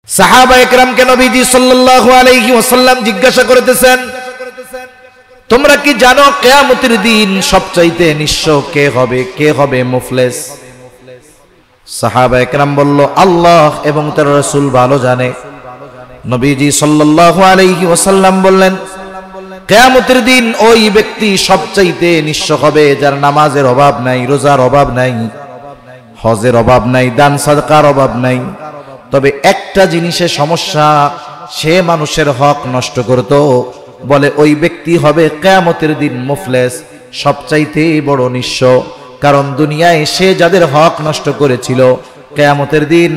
সাহাবায়ে কেরামকে নবীজি সাল্লাল্লাহু আলাইহি ওয়াসাল্লাম জিজ্ঞাসা করতেছেন, তোমরা কি জানো কিয়ামতের দিন সবচাইতে নিঃস্ব কে হবে, কে হবে মুফলিস? সাহাবায়ে কেরাম বলল, আল্লাহ এবং তার রাসূল ভালো জানে। নবীজি সাল্লাল্লাহু আলাইহি ওয়াসাল্লাম বললেন, কিয়ামতের দিন ওই ব্যক্তি সবচাইতে নিঃস্ব হবে যার নামাজের অভাব নাই, রোজার অভাব নাই, হজের অভাব নাই, দান সাদকার অভাব নাই। তবে একটা জিনিসের সমস্যা, সে মানুষের হক নষ্ট করত। বলে ওই ব্যক্তি হবে কিয়ামতের দিন মুফলিস, সবচাইতে বড় নিঃস্ব। কারণ দুনিয়ায় সে যাদের হক নষ্ট করেছিল, কিয়ামতের দিন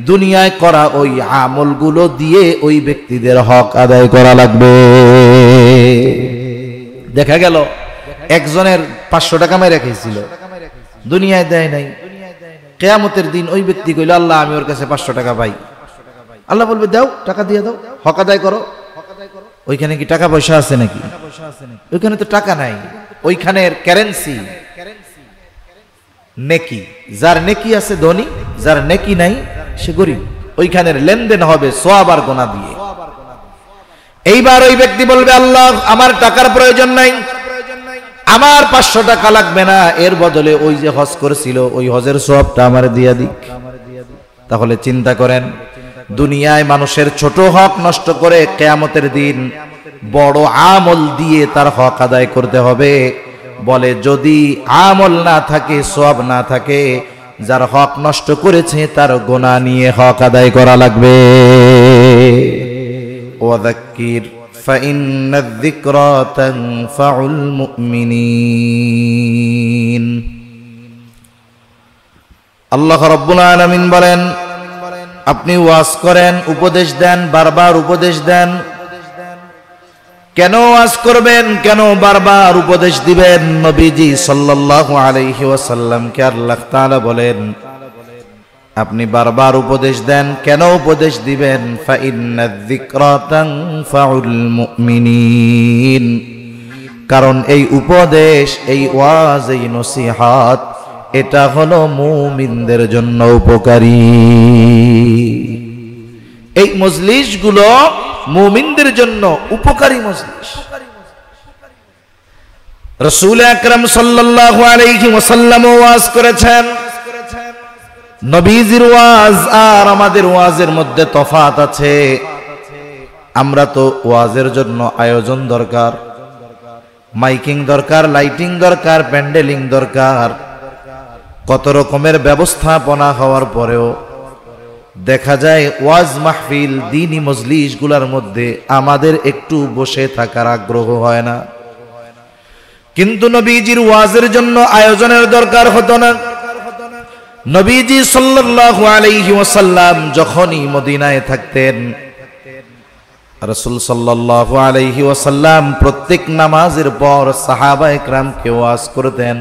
দুনিয়ায় করা ওই আমলগুলো দিয়ে ওই ব্যক্তিদের হক আদায় করা লাগবে। দেখা গেল একজনের 500 টাকা মেরে রেখেছিল, দুনিয়ায় দেয় নাই। কিয়ামতের দিন ওই ব্যক্তি কইল, আল্লাহ আমি ওর কাছে 500 টাকা পাই। আল্লাহ বলবে, দাও, টাকা দিয়ে দাও, হক আদায় করো। ওইখানে কি টাকা পয়সা আছে নাকি? ওইখানে তো টাকা নাই, ওইখানের কারেন্সি নেকি। যার নেকি আছে ধনী, যার নেকি নাই সে গরিব। ওইখানের লেনদেন হবে সওয়াব আর গুনাহ দিয়ে। এইবার ওই ব্যক্তি বলবে, আল্লাহ আমার টাকার প্রয়োজন নাই, আমার 500 টাকা লাগবে না, এর বদলে ওই যে হজ করেছিল ওই হজের সওয়াবটা আমার দিয়া দিক। তাহলে চিন্তা করেন, দুনিয়ায় মানুষের ছোট হক নষ্ট করে কিয়ামতের দিন বড় আমল দিয়ে তার হক আদায় করতে হবে। বলে যদি আমল না থাকে, সওয়াব না থাকে, যার হক নষ্ট করেছে তার গুনাহ নিয়ে হক আদায় করা লাগবে। ওয়াযাক্কির ফাইন্নায যিকরা তানফাউল মুমিনিন। আল্লাহ রাব্বুল আলামিন বলেন, আপনি ওয়াজ করেন, উপদেশ দেন, বারবার উপদেশ দেন। কেন ওয়াজ করবেন, কেন বারবার উপদেশ দিবেন? নবীজি সাল্লাল্লাহু আলাইহি ওয়াসাল্লামকে আল্লাহ তাআলা বলেন, আপনি বারবার উপদেশ দেন। কেন উপদেশ দিবেন? ফাইন্নায যিকরা তানফাউল মুমিনিন। কারণ এই উপদেশ, এই ওয়াজ, এই নসিহত, এটা হলো মুমিনদের জন্য উপকারী। এই মজলিসগুলো মুমিনদের জন্য উপকারী মজলিস। রাসূল আকরাম সাল্লাল্লাহু আলাইহি ওয়াসাল্লাম ওয়াজ করেছেন। নবীজির ওয়াজ আর আমাদের ওয়াজের মধ্যে তফাত আছে। আমরা তো ওয়াজের জন্য আয়োজন দরকার, মাইকিং দরকার, লাইটিং দরকার, প্যান্ডেলিং দরকার, কত রকমের ব্যবস্থাপনা হওয়ার পরেও দেখা যায় ওয়াজ মাহফিল, দ্বীনি মজলিসগুলোর মধ্যে আমাদের একটু বসে থাকার আগ্রহ হয় না। কিন্তু নবীজির ওয়াজের জন্য আয়োজনের দরকার হতো না। নবীজি সাল্লাল্লাহু আলাইহি ওয়াসাল্লাম যখনই মদিনায় থাকতেন, রাসূল সাল্লাল্লাহু আলাইহি ওয়াসাল্লাম প্রত্যেক নামাজের পর সাহাবায়ে কেরামকে ওয়াজ করতেন।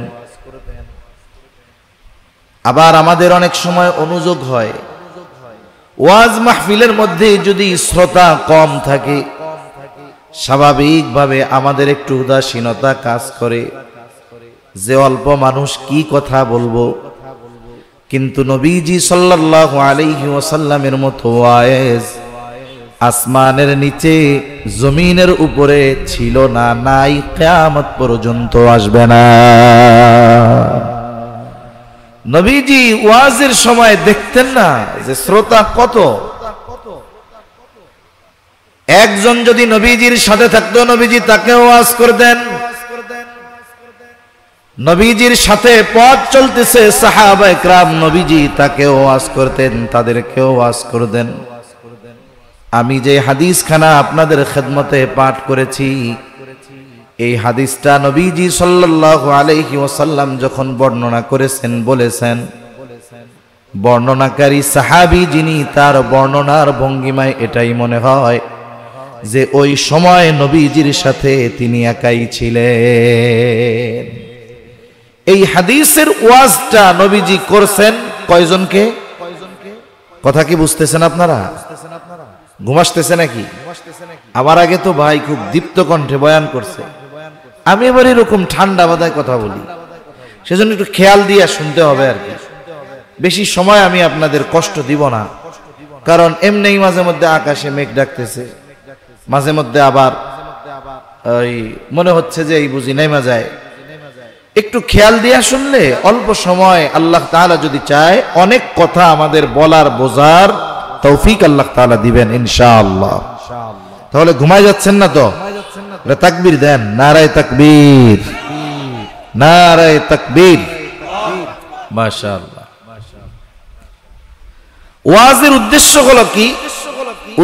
আবার আমাদের অনেক সময় অনুযোগ হয়, ওয়াজ মাহফিলের মধ্যে যদি শ্রোতা কম থাকে, স্বাভাবিকভাবে আমাদের একটু উদাসীনতা কাজ করে, যে অল্প মানুষ কি কথা বলবো। কিন্তু নবীজি সাল্লাল্লাহু আলাইহি ওয়াসাল্লামের মতো ওয়াজ আসমানের নিচে, জমিনের উপরে ছিল না, নাই, কিয়ামত পর্যন্ত আসবে না। নবীজি ওয়াজের সময় দেখতেন না যে শ্রোতা কত। একজন যদি নবীজির সাথে থাকতো, নবীজি তাকে ওয়াজ করতেন। নবীজির সাথে পথ চলতেছে সাহাবায়ে কেরাম, নবীজি তাকে ওয়াজ করতেন, তাদেরকেও ওয়াজ করতেন। আমি যে হাদিসখানা আপনাদের খেদমতে পাঠ করেছি, এই হাদিসটা নবীজি সাল্লাল্লাহু আলাইহি ওয়াসাল্লাম যখন বর্ণনা করেছেন, বলেছেন, বর্ণনাকারী সাহাবী যিনি, তার বর্ণনার ভঙ্গিমায় এটাই মনে হয় যে ওই সময় নবীজির সাথে তিনি একাই ছিলেন। এই হাদিসের ওয়াজটা নবীজি করছেন কয়জনকে? কথা কি বুঝতেছেন আপনারা? ঘুমাসতেছে নাকি? আমার আগে তো ভাই খুব দীপ্ত কণ্ঠে বয়ান করছে, আমি এবার এরকম ঠান্ডা মাথায় কথা বলি, সেজন্য একটু খেয়াল দিয়ে শুনতে হবে আর কি। বেশি সময় আমি আপনাদের কষ্ট দিব না, কারণ এমনিই মাঝে মধ্যে আকাশে মেঘ ডাকতেছে, মাঝে মধ্যে আবার ওই মনে হচ্ছে যে এই বুঝি নেমে যায়। একটু খেয়াল দিয়া শুনলে অল্প সময় আল্লাহ তাআলা যদি চায় অনেক কথা আমাদের বলার বোঝার তৌফিক আল্লাহ তাআলা দিবেন ইনশাআল্লাহ। তাহলে ঘুমায় যাচ্ছেন না তো? তাকবীর দেন, নারায়ে তাকবীর, নারায়ে তাকবীর, মাশাআল্লাহ। ওয়াজের উদ্দেশ্য হলো কি?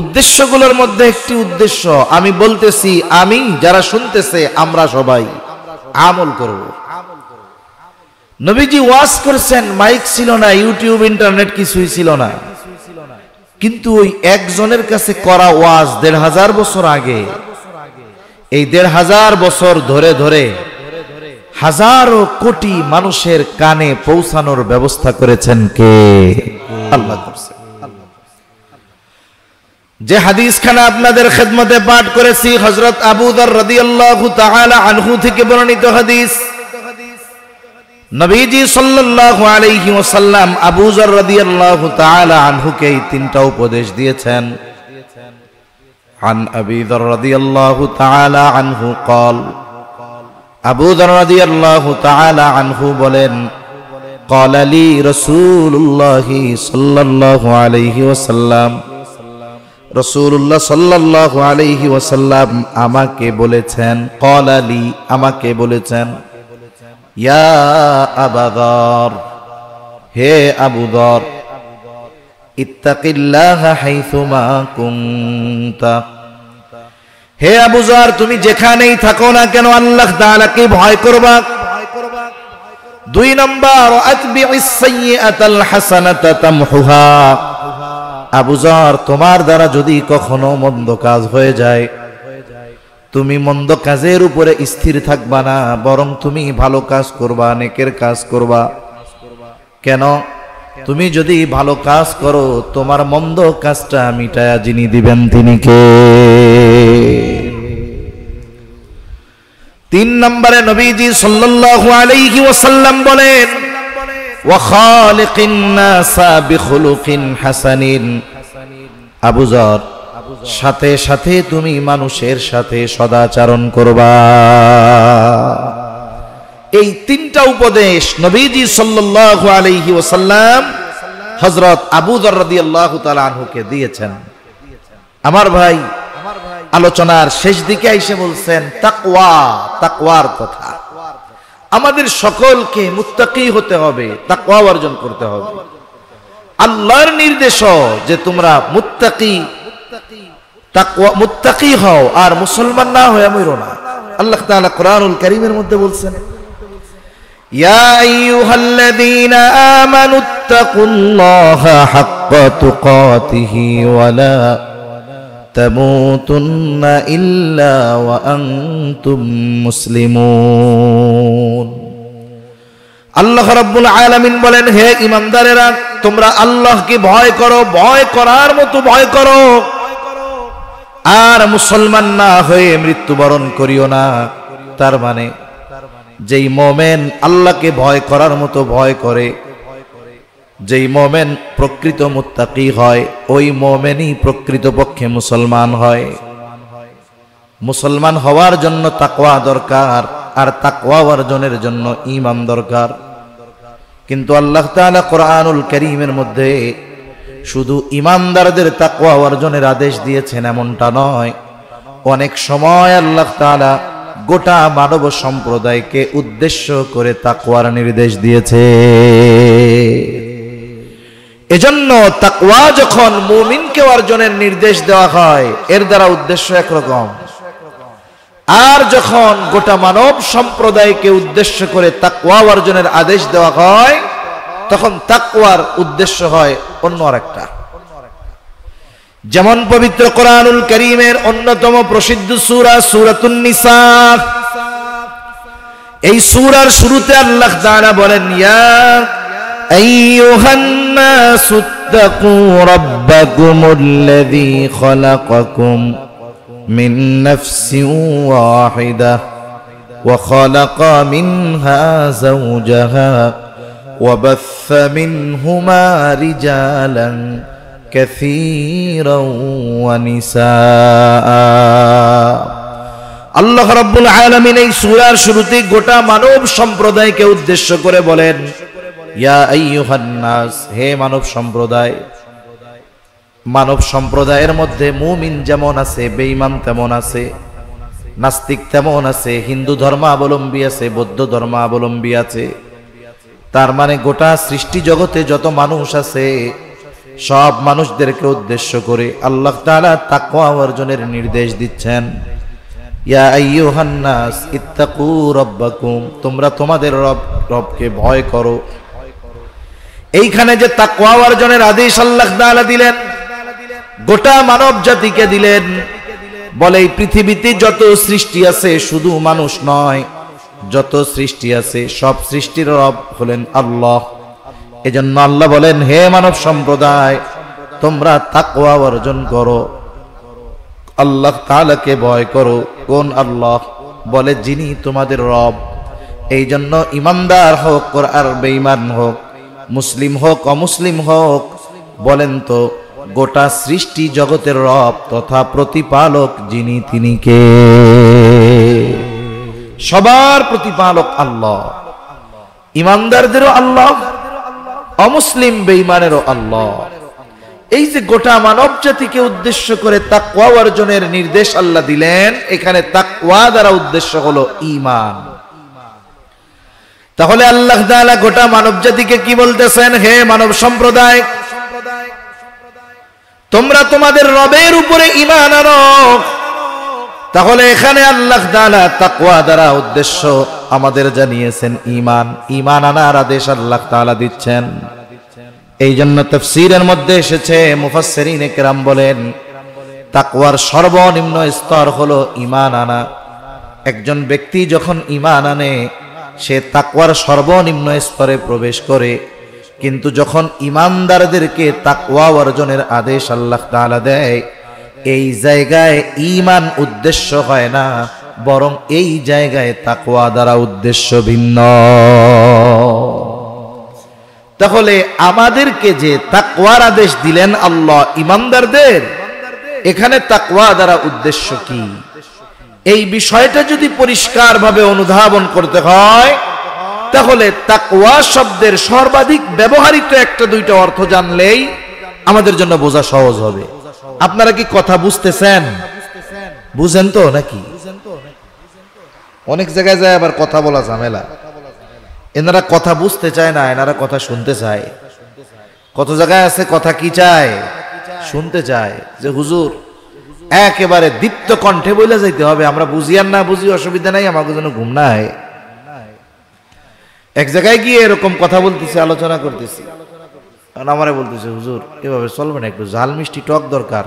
উদ্দেশ্যগুলোর মধ্যে একটি উদ্দেশ্য আমি বলতেছি, আমি যারা শুনতেছে আমরা সবাই আমল করব। নবীজি ওয়াজ করেছেন, মাইক ছিল না, ইউটিউব ইন্টারনেট কিছুই ছিল না, কিন্তু ওই একজনের কাছে করা ওয়াজ ১৫০০ বছর আগে, এই ১৫০০ বছর ধরে ধরে হাজারো কোটি মানুষের কানে পৌঁছানোর ব্যবস্থা করেছেন কে? আল্লাহ করছে। যে হাদিস খানা আপনাদের খেদমতে পাঠ করেছি হযরত আবু যর রাদিয়াল্লাহু তাআলা আনহু থেকে বর্ণিত হাদিস। নবীজি সাল্লাল্লাহু আলাইহি ওয়াসাল্লাম আবু যর রাদিয়াল্লাহু তাআলা আনহুকে এই তিনটা উপদেশ দিয়েছেন। আন আবি যর রাদিয়াল্লাহু তাআলা আনহু قال, আবু যর রাদিয়াল্লাহু তাআলা আনহু বলেন, قال لي رسول الله صلى الله عليه وسلم, রাসূলুল্লাহ সাল্লাল্লাহু আলাইহি ওয়াসাল্লাম আমাকে বলেছেন, قال لي আমাকে বলেছেন, ইয়া আবু যর, হে আবু যর, ইত্তাকিল্লাহা হাইসুমা কুনতা, হে আবু যর তুমি যেখানেই থাকো না কেন আল্লাহ তাআলাকে ভয় করবা। ২ নম্বর, আতবিউস সাইয়্যাতাল হাসানাতা তামহুহা, আবু যর তোমার দ্বারা যদি কখনো মন্দ কাজ হয়ে যায়, তুমি মন্দ কাজের উপরে স্থির থাকবা না, বরং তুমি ভালো কাজ করবা, নেকের কাজ করবা। কেন? তুমি যদি ভালো কাজ করো তোমার মন্দ কাজটা মিটায়া যিনি দিবেন তিনি কে? ৩ নম্বরে নবীজি সাল্লাল্লাহু আলাইহি ওয়াসাল্লাম বলেন, ওয়া খালিকিন নাসা বিখুলুকিন হাসানিন, আবু যর সাথে সাথে তুমি মানুষের সাথে সদাচরণ করবা। এই ৩টা উপদেশ নবীজি সাল্লাল্লাহু আলাইহি ওয়াসাল্লাম হযরত আবু যর রাদিয়াল্লাহু তাআলা আনহুকে দিয়েছেন। আমার ভাই, আলোচনার শেষ দিকে এসে বলছেন তাকওয়া, তাকওয়ার কথা। আমাদের সকলকে মুত্তাকি হতে হবে, তাকওয়া অর্জন করতে হবে। আল্লাহর নির্দেশ যে তোমরা মুত্তাকি, তাকওয়া মুত্তাকি হও, আর মুসলমান না হয়ে মরো না। আল্লাহ তাআলা কোরআনুল কারীমের মধ্যে বলছেন, ইয়া আইয়ুহাল্লাযীনা আমানুত্তাকুল্লাহা হাক্কা তুকাতিহি ওয়া লা তামুতুন্না ইল্লা ওয়া আনতুম মুসলিমুন। আল্লাহ রাব্বুল আলামিন বলেন, হে ঈমানদারেরা তোমরা আল্লাহকে ভয় করো, ভয় করার মতো ভয় করো, আর মুসলমান না হয়ে মৃত্যুবরণ করিও না। তার মানে যেই মুমিন আল্লাহকে ভয় করার মতো ভয় করে, যেই মুমিন প্রকৃত মুত্তাকি হয়, ওই মুমিনই প্রকৃতপক্ষে মুসলমান হয়। মুসলমান হওয়ার জন্য তাকওয়া দরকার, আর তাকওয়া অর্জনের জন্য ঈমান দরকার। কিন্তু আল্লাহ তাআলা কোরআনুল কারীমের মধ্যে শুধু ঈমানদারদের তাকওয়া অর্জনের আদেশ দিয়েছেন এমনটা নয়, অনেক সময় আল্লাহ তাআলা গোটা মানব সম্প্রদায়কে উদ্দেশ্য করে তাকওয়ার নির্দেশ দিয়েছে। এজন্য তাকওয়া যখন মুমিনকে অর্জনের নির্দেশ দেওয়া হয়, এর দ্বারা উদ্দেশ্য একরকম, আর যখন গোটা মানব সম্প্রদায়কে উদ্দেশ্য করে তাকওয়া অর্জনের আদেশ দেওয়া হয়, তখন তাকওয়ার উদ্দেশ্য হয় অন্য আরেকটা। যেমন পবিত্র কোরআনুল কারীমের অন্যতম প্রসিদ্ধ সূরা সূরাতুন নিসা, এই সূরার শুরুতে আল্লাহ তাআলা বলেন, ইয়া আইয়ুহান নাসুত্তাকু রাব্বাকুমুল্লাযী খালাকাকুম মিন নাফসিন ওয়াহিদাহ ওয়া খালাকা মিনহা যাওজাহা ওয়া বাথসা মিনহুমা রিজালান كثيرا ونساء আল্লাহ রাব্বুল আলামিন এই সূরার শুরুতে গোটা মানব সম্প্রদায়কে উদ্দেশ্য করে বলেন, ইয়া আইয়ুহান নাস, হে মানব সম্প্রদায়। মানব সম্প্রদায়ের মধ্যে মুমিন যেমন আছে, বেঈমান তেমন আছে, নাস্তিক তেমন আছে, হিন্দু ধর্মাবলম্বী আছে, বৌদ্ধ ধর্মাবলম্বী আছে। তার মানে গোটা সৃষ্টি জগতে যত মানুষ আছে সব মানুষদেরকে উদ্দেশ্য করে আল্লাহ তাআলা তাকওয়া অর্জনের নির্দেশ দিচ্ছেন। ইয়া আইয়ুহান নাস ইত্তাকু রাব্বাকুম, তোমরা তোমাদের রবকে ভয় করো। এইখানে যে তাকওয়া অর্জনের আদেশ আল্লাহ তাআলা দিলেন, গোটা মানব জাতিকে দিলেন। বলে এই পৃথিবীতে যত সৃষ্টি আছে শুধু মানুষ নয়, যত সৃষ্টি আছে সব সৃষ্টির রব হলেন আল্লাহ। এজন্য আল্লাহ বলেন, হে মানব সম্প্রদায়, তোমরা তাকওয়া অর্জন করো, আল্লাহ তাআলাকে ভয় করো। কোন আল্লাহ? বলে যিনি তোমাদের রব। এই জন্য ইমানদার হোক আর বেঈমান হোক, মুসলিম হোক অমুসলিম হোক, বলেন তো গোটা সৃষ্টি জগতের রব তথা প্রতিপালক যিনি, তিনি কে? সবার প্রতিপালক আল্লাহ। ইমানদারদেরও আল্লাহ, অমুসলিম বেঈমানেরও আল্লাহ। এই যে গোটা মানব জাতিকে উদ্দেশ্য করে তাকওয়া অর্জনের নির্দেশ আল্লাহ দিলেন, এখানে তাকওয়া দ্বারা উদ্দেশ্য হলো ঈমান। তাহলে আল্লাহ তাআলা গোটা মানব জাতিকে কি বলতেছেন? হে মানব সম্প্রদায়, তোমরা তোমাদের রবের উপরে ঈমান আনো। তাহলে এখানে আল্লাহ তাআলা তাকওয়া দ্বারা উদ্দেশ্য আমাদের জানিয়েছেন ঈমান। ঈমান আনার আদেশ আল্লাহ তাআলা দিচ্ছেন। এই জন্য তাফসীরের মধ্যে এসেছে, মুফাসসিরিনে কেরাম বলেন তাকওয়ার সর্বনিম্ন স্তর হলো ঈমান আনা। একজন ব্যক্তি যখন ঈমান আনে সে তাকওয়ার সর্বনিম্ন স্তরে প্রবেশ করে। কিন্তু যখন ঈমানদারদেরকে তাকওয়া অর্জনের আদেশ আল্লাহ তাআলা দেয়, এই জায়গায় ঈমান উদ্দেশ্য হয় না, বরং এই জায়গায় তাকওয়া দ্বারা উদ্দেশ্য ভিন্ন। তাহলে আমাদেরকে যে তাকওয়ার আদেশ দিলেন আল্লাহ ঈমানদারদের, এখানে তাকওয়া দ্বারা উদ্দেশ্য কি? এই বিষয়টা যদি পরিষ্কারভাবে অনুধাবন করতে হয়, তাহলে তাকওয়া শব্দের সর্বাধিক ব্যবহৃত একটা দুইটা অর্থ জানলেই আমাদের জন্য বোঝা সহজ হবে। আপনারা কি কথা বুঝতেছেন? বুঝেন তো নাকি? অনেক জায়গায় যায় আবার কথা বলা ঝামেলা। এনারা কথা বুঝতে চায় না, এনারা কথা শুনতে চায়। কত জায়গায় আছে কথা কি চায়? শুনতে চায়। যে হুজুর একেবারে দীপ্ত কণ্ঠে বলে যাইতে হবে, আমরা বুঝি আর না বুঝি অসুবিধা নাই, আমাকে যেন ঘুম না হয়। এক জায়গায় গিয়ে এরকম কথা বলতেছি, আলোচনা করতেছি, আমারে বলতেছে হুজুর এভাবে চলবে না, একটু ঝাল মিষ্টি টক দরকার।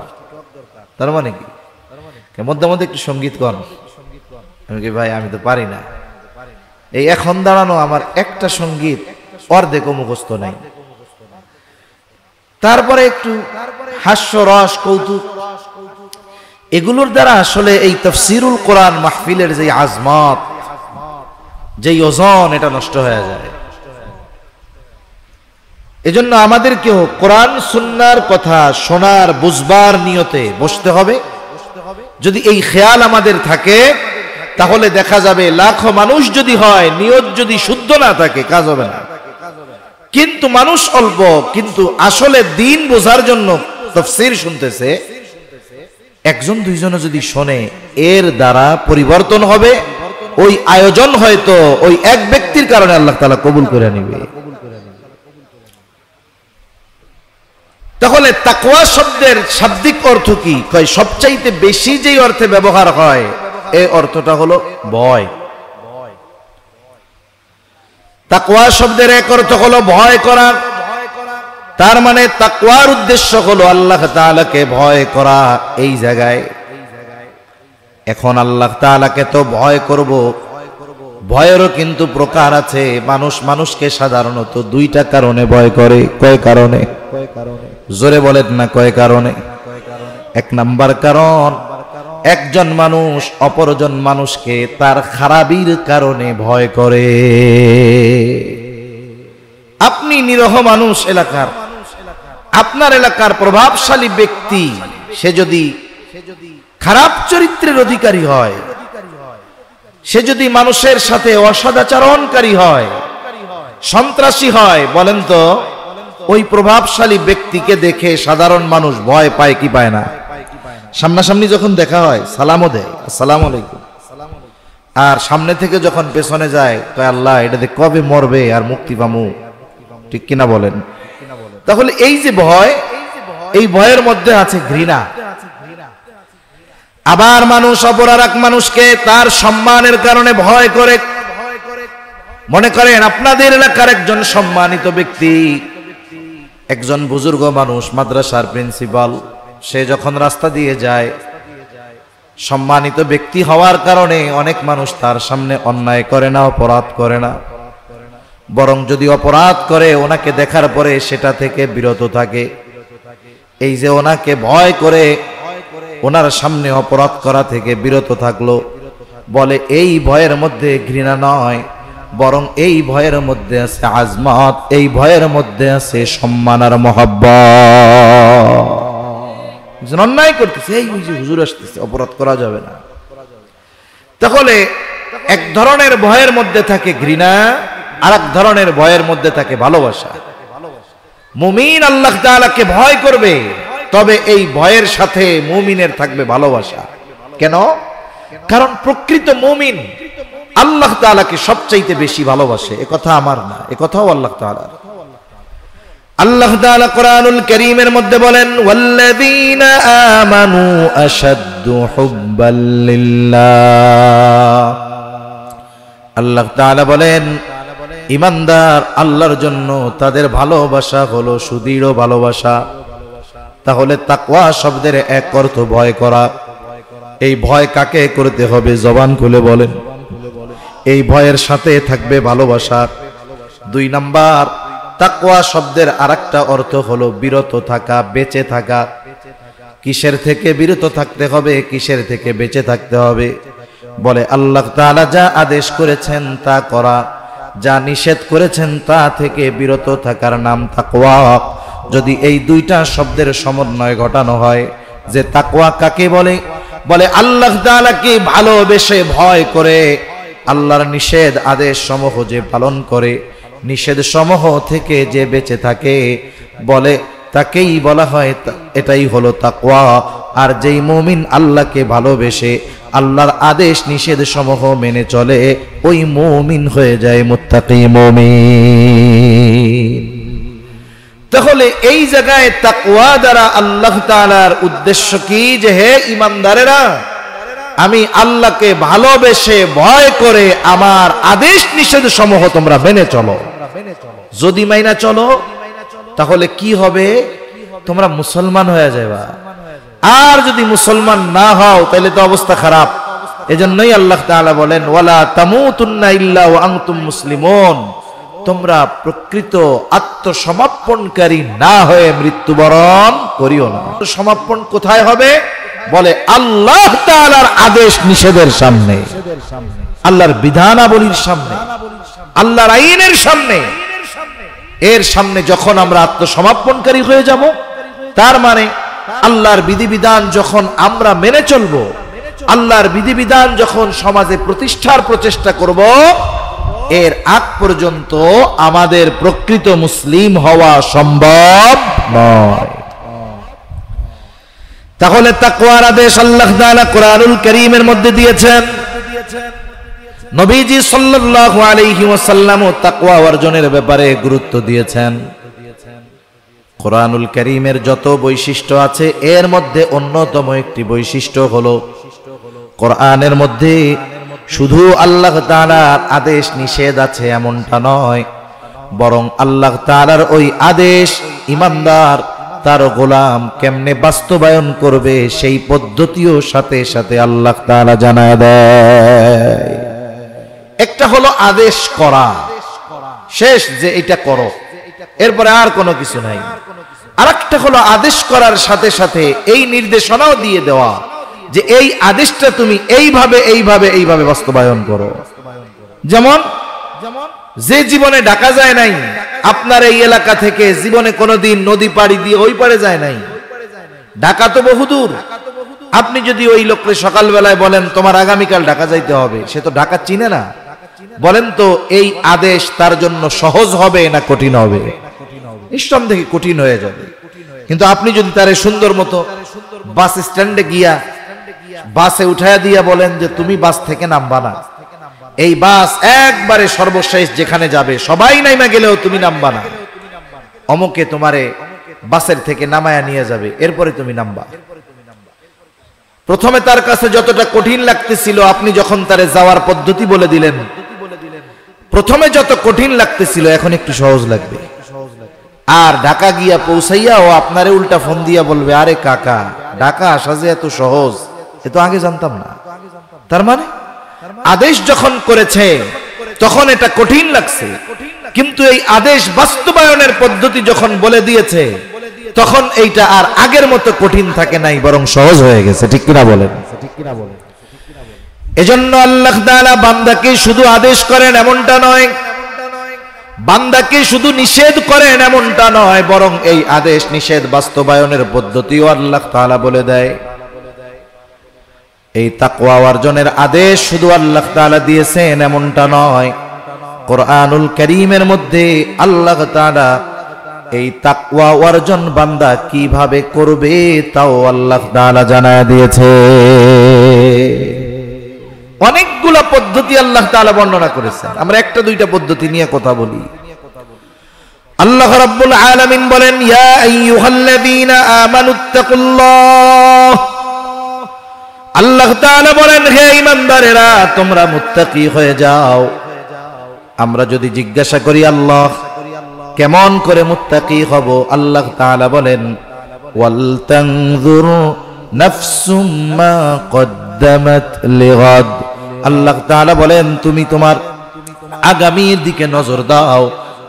তার মানে কি? মধ্যে মধ্যে একটু সঙ্গীত কর। আমি কি ভাই, আমি তো পারি না। এই এখন দাঁড়ানো আমার একটা সঙ্গীত অর্ধেক মুখস্থ নাই। তারপরে একটু হাস্য রস কৌতুক, এগুলোর দ্বারা আসলে এই তাফসীরুল কোরআন মাহফিলের যে আজমত, যে ওজন, এটা নষ্ট হয়ে যায়। এজন্য আমাদেরকেও কোরআন সুন্নাহর কথা শোনার বুঝবার নিয়তে বসতে হবে। যদি এই খেয়াল আমাদের থাকে তাহলে দেখা যাবে লাখো মানুষ যদি হয়, নিয়ত যদি শুদ্ধ না থাকে কাজ হবে না। কিন্তু মানুষ অল্প, কিন্তু আসলে দিন বোঝার জন্য তাফসীর শুনতেছে। একজন দুইজন যদি শোনে, এর দ্বারা পরিবর্তন হবে। ওই আয়োজন হয়তো ওই এক ব্যক্তির কারণে আল্লাহ তাআলা কবুল করে নেবে। তাহলে তাকওয়া শব্দের শাব্দিক অর্থ কি? কয় সবচাইতে বেশি যেই অর্থে ব্যবহার হয় এই অর্থটা হলো ভয়। তাকওয়া শব্দের এক অর্থ হলো ভয় করা। তার মানে তাকওয়ার উদ্দেশ্য হলো আল্লাহ তাআলাকে ভয় করা। এই জায়গায় এখন আল্লাহ তাআলাকে তো ভয় করব, ভয়েরও কিন্তু প্রকার আছে। মানুষ মানুষকে সাধারণত দুইটা কারণে ভয় করে। কয় কারণে? জোরে বলেন না, কয় কারণে? এক নাম্বার কারণ, একজন মানুষ অপরজন মানুষকে তার খারাপির কারণে ভয় করে। আপনি নিরহ মানুষ এলাকার, আপনার এলাকার প্রভাবশালী ব্যক্তি সে যদি খারাপ চরিত্রের অধিকারী হয়, সে যদি মানুষের সাথে অসদাচরণকারী হয়, সন্ত্রাসী হয়, বলেন তো ওই প্রভাবশালী ব্যক্তিকে দেখে সাধারণ মানুষ ভয় পায় কি পায় না? সামনাসামনি যখন দেখা হয় সালামও দেয়, আসসালামু আলাইকুম, আর সামনে থেকে যখন পেছনে যায় কয় আল্লাহ এটাতে কবে মরবে আর মুক্তি পামু, ঠিক কিনা বলেন? তাহলে এই যে ভয়, এই ভয়ের মধ্যে আছে ঘৃণা। আবার মানুষ অপর আর এক মানুষকে তার সম্মানের কারণে ভয় করে। মনে করেন আপনাদের এলাকার একজন সম্মানিত ব্যক্তি, একজন বুজুর্গ মানুষ, মাদ্রাসার প্রিন্সিপাল, সে যখন রাস্তা দিয়ে যায়, সম্মানিত ব্যক্তি হওয়ার কারণে অনেক মানুষ তার সামনে অন্যায় করে না, অপরাধ করে না, বরং যদি অপরাধ করে ওনাকে দেখার পরে সেটা থেকে বিরত থাকে। এই যে ওনাকে ভয় করে ওনার সামনে অপরাধ করা থেকে বিরত থাকলো, বলে এই ভয়ের মধ্যে ঘৃণা নয়, বরং এই ভয়ের মধ্যে আছে আজমত, এই ভয়ের মধ্যে আছে সম্মান আর মহব্বত। অন্যায় করতেছে, এই যে হুজুর আসতেছে, অপরাধ করা যাবে না। তাহলে এক ধরনের ভয়ের মধ্যে থাকে ঘৃণা, আর এক ধরনের ভয়ের মধ্যে থাকে ভালোবাসা। মুমিন আল্লাহ তাআলাকে ভয় করবে, তবে এই ভয়ের সাথে মুমিনের থাকবে ভালোবাসা। কেন? কারণ প্রকৃত মুমিন আল্লাহ তাআলাকে সবচাইতে বেশি ভালোবাসে। এ কথা আমার না, এ কথাও আল্লাহ তাআলার। আল্লাহ তাআলা কোরআনুল কারীমের মধ্যে বলেন, ওয়াল্লাযীনা আমানু আশাদ্দু হুব্বাল লিল্লাহ। আল্লাহ তাআলা বলেন ঈমানদার আল্লাহর জন্য তাদের ভালোবাসা হলো সুদৃঢ় ভালোবাসা। তাহলে তাকওয়া শব্দের এক অর্থ ভয় করা। এই ভয় কাকে করতে হবে? জবান খুলে বলেন। এই ভয়ের সাথে থাকবে ভালোবাসা। 2 নাম্বার, তাকওয়া শব্দের আরেকটা অর্থ হলো বিরত থাকা, বেঁচে থাকা। কিসের থেকে বিরত থাকতে হবে? কিসের থেকে বেঁচে থাকতে হবে? বলে আল্লাহ তাআলা যা আদেশ করেছেন তা করা, যা নিষেধ করেছেন তা থেকে বিরত থাকার নাম তাকওয়া। যদি এই 2টা শব্দের সমন্বয় ঘটানো হয়, যে তাকওয়া কাকে বলে? বলে আল্লাহ তাআলাকে ভালোবেসে ভয় করে, আল্লাহর নিষেধ আদেশ সমূহ যে পালন করে, নিষেধ সমূহ থেকে যে বেঁচে থাকে, বলে তাকেই বলা হয়, এটাই হলো তাকওয়া। আর যেই মুমিন আল্লাহকে ভালোবেসে আল্লাহর আদেশ নিষেধ সমূহ মেনে চলে, ওই মুমিন হয়ে যায় মুত্তাকি মুমিন। তাহলে এই জায়গায় তাকওয়া দ্বারা আল্লাহ তাআলার উদ্দেশ্য কি? যে হে ঈমানদারেরা, আমি আল্লাহকে ভালোবেসে ভয় করে আমার আদেশ নিষেধ সমূহ তোমরা মেনে চলো। যদি মাইনা চলো তাহলে কি হবে? তোমরা মুসলমান হয়ে যাবে। আর যদি মুসলমান না হও তাহলে তো অবস্থা খারাপ। এজন্যই আল্লাহ তাআলা বলেন, ওয়ালা তামুতুন্না ইল্লা ওয়া আনতুম মুসলিমুন। তোমরা প্রকৃত আত্মসমর্পণকারী না হয়ে মৃত্যুবরণ করিও না। সমাপন কোথায় হবে? বলে আল্লাহ তাআলার আদেশ নিষেধের সামনে, আল্লাহর বিধানাবলীর সামনে, আল্লাহর আইনের সামনে। এর সামনে যখন আমরা আত্মসমর্পণকারী হয়ে যাব, তার মানে আল্লাহর বিধিবিধান যখন আমরা মেনে চলব, আল্লাহর বিধিবিধান যখন সমাজে প্রতিষ্ঠার প্রচেষ্টা করব, এর আগ পর্যন্ত আমাদের প্রকৃত মুসলিম হওয়া সম্ভব নয়। তাহলে তাকওয়ার আদেশ আল্লাহ তাআলা কোরআনুল কারীমের মধ্যে দিয়েছেন। নবীজি সাল্লাল্লাহু আলাইহি ওয়াসাল্লাম তাকওয়া অর্জনের ব্যাপারে গুরুত্ব দিয়েছেন। কোরআনুল কারীমের যত বৈশিষ্ট্য আছে, এর মধ্যে অন্যতম একটি বৈশিষ্ট্য হলো কোরআনের মধ্যে শুধু আল্লাহ তাআলার আদেশ নিষেধ আছে এমনটা নয়, বরং আল্লাহ তাআলার ওই আদেশ ঈমানদার তার গোলাম কেমনে বাস্তবায়ন করবে সেই পদ্ধতিও সাথে সাথে আল্লাহ তাআলা জানায় দেয়। একটা হলো আদেশ করা, শেষ যে এটা করো, এরপরে আর কোনো কিছু নাই। আরেকটা হলো আদেশ করার সাথে সাথে এই নির্দেশনাও দিয়ে দেওয়া যে এই আদেশটা তুমি এইভাবে এইভাবে এইভাবে বাস্তবায়ন করো। যেমন যে জীবনে ঢাকা যায় নাই, আপনার এই এলাকা থেকে জীবনে কোনোদিন নদী পাড়ি দিয়ে ওই পারে যায় নাই, ঢাকা তো বহুদূর। আপনি যদি ওই লোককে সকালবেলায় বলেন তোমার আগামীকাল ঢাকা যাইতে হবে, সে তো ঢাকা চিনে না। বলেন তো এই আদেশ তার জন্য সহজ হবে না কঠিন হবে? নিঃসন্দেহে কঠিন হয়ে যাবে। কিন্তু আপনি যদি তারে সুন্দর মতো বাস স্ট্যান্ডে গিয়া বাসে উঠায়া দিয়া বলেন যে তুমি বাস থেকে নামবা না, এই বাস একবারে সর্বশেষ যেখানে যাবে, সবাই নাইমা গেলেও তুমি নামবা না, অমুকে তোমারে বাসের থেকে নামায়া নিয়ে যাবে, এরপরে তুমি নামবা। প্রথমে তার কাছে যতটা কঠিন লাগতেছিল, আপনি যখন তারে যাওয়ার পদ্ধতি বলে দিলেন, প্রথমে যত কঠিন লাগতেছিল এখন একটু সহজ লাগবে। আর ঢাকা গিয়া পৌঁছাইয়া ও আপনারে উল্টা ফোন দিয়া বলবে আরে কাকা ঢাকা আসা যে এত সহজ, এ তো আগে জানতাম না। তার মানে আদেশ যখন করেছে তখন এটা কঠিন লাগছে, কিন্তু এই আদেশ বাস্তবায়নের পদ্ধতি যখন বলে দিয়েছে তখন এইটা আর আগের মতো কঠিন থাকে নাই, বরং সহজ হয়ে গেছে। ঠিক কিনা বলেন? এজন্য আল্লাহ তাআলা বান্দাকে শুধু আদেশ করেন এমনটা নয়, বান্দাকে শুধু নিষেধ করেন এমনটা নয়, বরং এই আদেশ নিষেধ বাস্তবায়নের পদ্ধতিও আল্লাহ তাআলা বলে দেয়। এই তাকওয়া অর্জনের আদেশ শুধু আল্লাহ তাআলা দিয়েছেন এমনটা নয়, কোরআনুল কারীমের মধ্যে আল্লাহ তাআলা এই তাকওয়া অর্জন বান্দা কিভাবে করবে তাও আল্লাহ তাআলা জানায় দিয়েছে। অনেকগুলা পদ্ধতি আল্লাহ তাআলা বর্ণনা করেছেন, আমরা একটা দুইটা পদ্ধতি নিয়ে কথা বলি। আল্লাহ রাব্বুল আলামিন বলেন ইয়া আইয়ুহাল্লাযীনা আমানুত্তাকুল্লাহ, আল্লাহ তাআলা বলেন হে ঈমানদারেরা তোমরা মুত্তাকি হয়ে যাও। আমরা যদি জিজ্ঞাসা করি আল্লাহ কেমন করে মুত্তাকি হব, আল্লাহ তাআলা বলেন ওয়াল তানজুর নাফসুম মা কদ্দামাত লিগাদ, আল্লাহ তাআলা বলেন তুমি তোমার আগামীর দিকে নজর দাও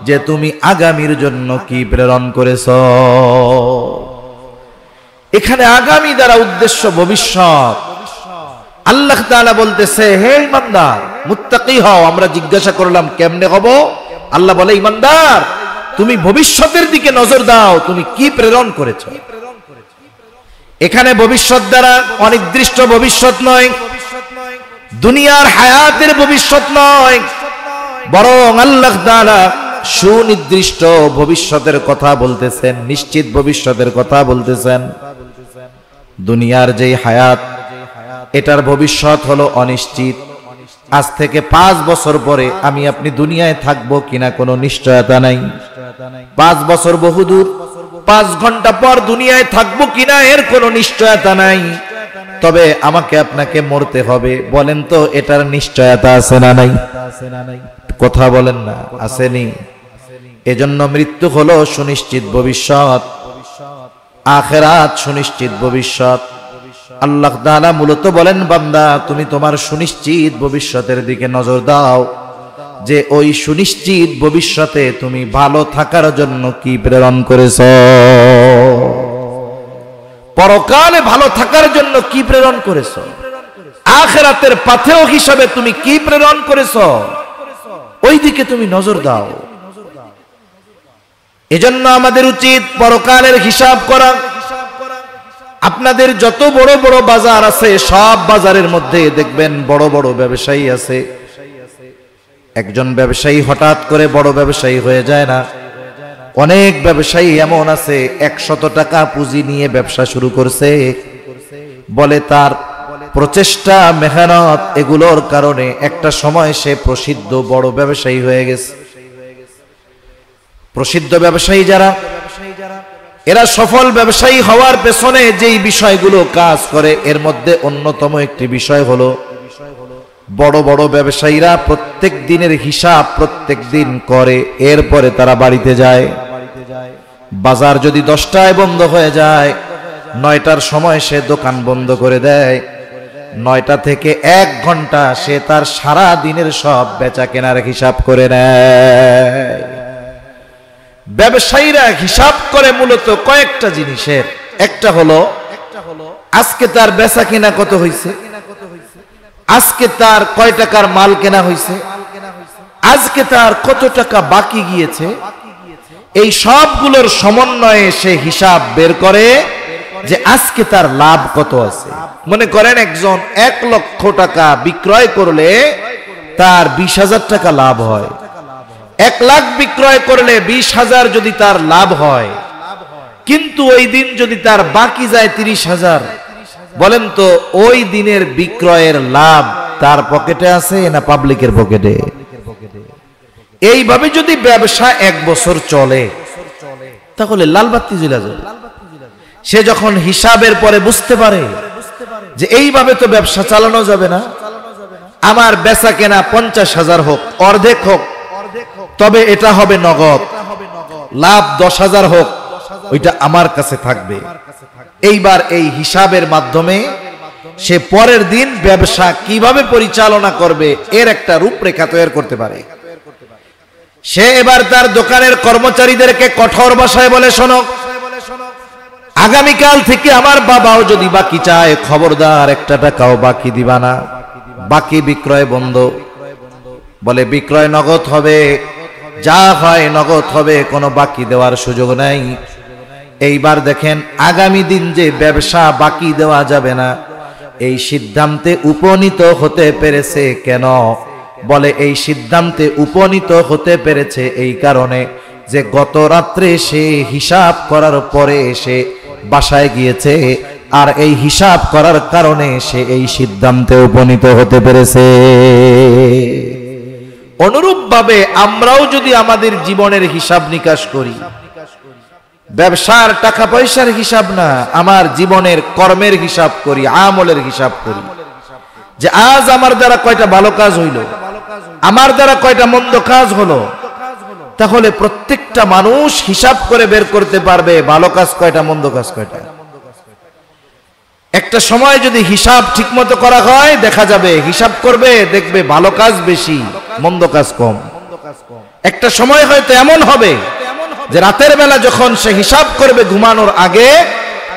যে তুমি আগামীর জন্য কি প্রেরণ করেছো। এখানে আগামী দ্বারা উদ্দেশ্য ভবিষ্যৎ। আল্লাহ তাআলা বলতেছে হে ঈমানদার মুত্তাকি হও। আমরা জিজ্ঞাসা করলাম কেমনে হব, আল্লাহ বলে ঈমানদার তুমি ভবিষ্যতের দিকে নজর দাও, তুমি কি প্রেরণ করেছো। এখানে ভবিষ্যৎ দ্বারা অনির্দিষ্ট ভবিষ্যৎ নয়, দুনিয়ার হায়াতের ভবিষ্যৎ নয়, বরং আল্লাহ তাআলা সুনির্দিষ্ট ভবিষ্যতের কথা বলতেছেন, নিশ্চিত ভবিষ্যতের কথা বলতেছেন। দুনিয়ার যেই হায়াত এটার ভবিষ্যৎ হলো অনিশ্চিত। আজ থেকে 5 বছর পরে আমি আপনি দুনিয়ায় থাকবো কিনা কোনো নিশ্চয়তা নাই। 5 বছর বহুদূর, 5 ঘন্টা পর দুনিয়ায় থাকবো কিনা এর কোনো নিশ্চয়তা নাই। তবে আমাকে আপনাকে মরতে হবে, বলেন তো এটার নিশ্চয়তা আছে না নাই? কথা বলেন না, আসেনি? এজন্য মৃত্যু হলো সুনিশ্চিত ভবিষ্যৎ, আখিরাত সুনিশ্চিত ভবিষ্যৎ। আল্লাহ তাআলা মূলত বলেন বান্দা তুমি তোমার সুনিশ্চিত ভবিষ্যতের দিকে নজর দাও, যে ওই সুনিশ্চিত ভবিষ্যতে তুমি ভালো থাকার জন্য কি প্রেরণ করেছো, পরকালে ভালো থাকার জন্য কি প্রেরণ করেছো, আখিরাতের পাথেয় হিসাবে তুমি কি প্রেরণ করেছো, ওই দিকে তুমি নজর দাও। এজন্য আমাদের উচিত পরকালের হিসাব করা। আপনাদের যত বড় বড় বাজার আছে সব বাজারের মধ্যে দেখবেন বড় বড় ব্যবসায়ী আছে। একজন ব্যবসায়ী হঠাৎ করে বড় ব্যবসায়ী হয়ে যায় না। অনেক ব্যবসায়ী এমন আছে 100 টাকা পুঁজি নিয়ে ব্যবসা শুরু করছে, বলে তার প্রচেষ্টা মেহনত এগুলোর কারণে একটা সময় সে প্রসিদ্ধ বড় ব্যবসায়ী হয়ে গেছে। প্রসিদ্ধ ব্যবসায়ী যারা, এরা সফল ব্যবসায়ী হওয়ার পেছনে যেই বিষয়গুলো কাজ করে এর মধ্যে অন্যতম একটি বিষয় হলো বড় বড় ব্যবসায়ীরা প্রত্যেক দিনের হিসাব প্রত্যেক দিন করে, এরপরে তারা বাড়িতে যায়। বাজার যদি 10টায় বন্ধ হয়ে যায়, 9টার সময় সে দোকান বন্ধ করে দেয়। 9টা থেকে 1 ঘন্টা সে তার সারা দিনের সব বেচা কেনার হিসাব করে নেয়। ব্যবসায়ীরা হিসাব করে মূলত কয়েকটা জিনিসের। একটা হলো আজকে তার বেচা কেনা কত হয়েছে, আজকে তার কয় টাকার মাল কেনা হয়েছে, আজকে তার কত টাকা বাকি গিয়েছে, এই সবগুলোর সমন্বয়ে সে হিসাব বের করে যে আজকে তার লাভ কত আছে। মনে করেন একজন 1 লক্ষ টাকা বিক্রয় করলে তার 20,000 টাকা লাভ হয়। 1 লাখ বিক্রয় করলে 20,000 যদি তার লাভ হয়, কিন্তু ওই দিন যদি তার বাকি যায় 30,000, বলেন তো ওই দিনের বিক্রয়ের লাভ তার পকেটে আছে না পাবলিকের পকেটে? এইভাবে যদি ব্যবসা 1 বছর চলে তাহলে লাল বাতি জ্বলে যায়। সে যখন হিসাবের পরে বুঝতে পারে যে এইভাবে তো ব্যবসা চালানো যাবে না, আমার বেচা কেনা 50,000 হোক, অর্ধেক হোক, তবে এটা হবে নগদ, লাভ 10,000 হোক, ওইটা আমার কাছে থাকবে। এইবার এই হিসাবের মাধ্যমে সে পরের দিন ব্যবসা কিভাবে পরিচালনা করবে এর একটা রূপরেখা তৈরি করতে পারে। সে এবার তার দোকানের কর্মচারীদেরকে কঠোর ভাষায় বলে, শোনো, আগামীকাল থেকে আমার বাবাও যদি বাকি চায়, খবরদার 1 টাকাও বাকি দিবা না, বাকি বিক্রয় বন্ধ। বলে বিক্রয় নগদ হবে, যা হয় নগদ হবে, কোনো বাকি দেওয়ার সুযোগ নাই। এইবার দেখেন আগামী দিন যে ব্যবসা বাকি দেওয়া যাবে না, এই সিদ্ধান্তে উপনীত হতে পেরেছে কেন? বলে এই সিদ্ধান্তে উপনীত হতে পেরেছে এই কারণে যে গত রাত্রে সে হিসাব করার পরে সে বাসায় গিয়েছে, আর এই হিসাব করার কারণে সে এই সিদ্ধান্তে উপনীত হতে পেরেছে। অনুরূপভাবে আমরাও যদি আমাদের জীবনের হিসাব নিকাশ করি, ব্যবসার টাকা পয়সার হিসাব না, আমার জীবনের কর্মের হিসাব করি, আমলের হিসাব করি, যে আজ আমার দ্বারা কয়টা ভালো কাজ হইল, আমার দ্বারা কয়টা মন্দ কাজ হলো, তাহলে প্রত্যেকটা মানুষ হিসাব করে বের করতে পারবে ভালো কাজ কয়টা, মন্দ কাজ কয়টা। একটা সময় যদি হিসাব ঠিকমতো করা হয়, দেখা যাবে হিসাব করবে, দেখবে ভালো কাজ বেশি, মন্দ কাজ কম। একটা সময় হয়তো এমন হবে যে রাতের বেলা যখন সে হিসাব করবে ঘুমানোর আগে,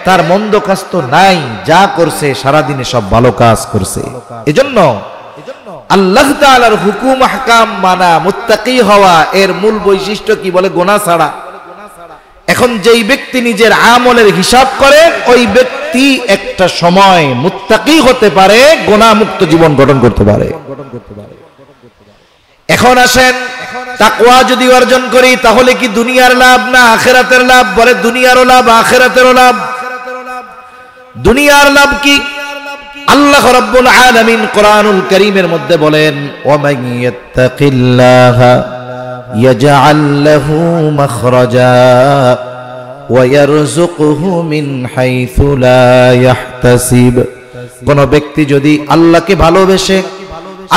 তার মন্দ কাজ তো নাই, যা করছে সারাদিনে সব ভালো কাজ করছে। এজন্য আল্লাহ তাআলার হুকুম আহকাম মানা, মুত্তাকি হওয়া, এর মূল বৈশিষ্ট্য কি? বলে গুনাহ ছাড়া। এখন যেই ব্যক্তি নিজের আমলের হিসাব করে, ওই ব্যক্তি একটা সময় মুত্তাকি হতে পারে, গুনাহ মুক্ত জীবন গঠন করতে পারে। এখন আসেন, তাকওয়া যদি অর্জন করি তাহলে কি দুনিয়ার লাভ না আখিরাতের লাভ? বলে দুনিয়ারও লাভ, আখিরাতেরও লাভ। দুনিয়ার লাভ কি? আল্লাহ রাব্বুল আলামিন কোরআনুল কারীমের মধ্যে বলেন, ওয়া মান ইয়াত্তাকিল্লাহা ইয়াজআল লাহু মাখরাজা ওয়া ইয়ারযুকহু মিন হাইথু লা ইয়াহতাসিব। কোন ব্যক্তি যদি আল্লাহকে ভালোবেসে,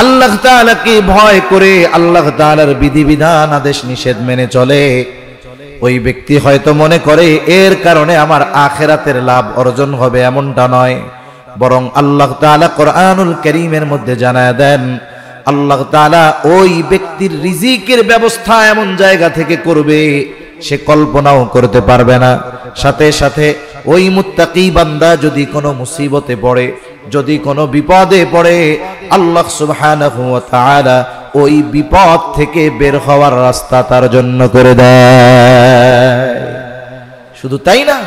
আল্লাহ তাআলাকে ভয় করে, আল্লাহ তাআলার বিধিবিধান আদেশ নিষেধ মেনে চলে, ওই ব্যক্তি হয়তো মনে করে এর কারণে আমার আখিরাতের লাভ অর্জন হবে, এমনটা নয়। বরং আল্লাহ তাআলা কোরআনুল কারীমের মধ্যে জানায় দেন, আল্লাহ তাআলা ওই ব্যক্তির রিজিকের ব্যবস্থা এমন জায়গা থেকে করবে সে কল্পনাও করতে পারবে না। সাথে সাথে ওই মুত্তাকি বান্দা যদি কোনো মুসিবতে পড়ে, যদি কোনো বিপদে পড়ে, আল্লাহ সুবহানাহু ওয়া তাআলা ওই বিপদ থেকে বের হওয়ার রাস্তা তার জন্য করে দেয়। শুধু তাই না,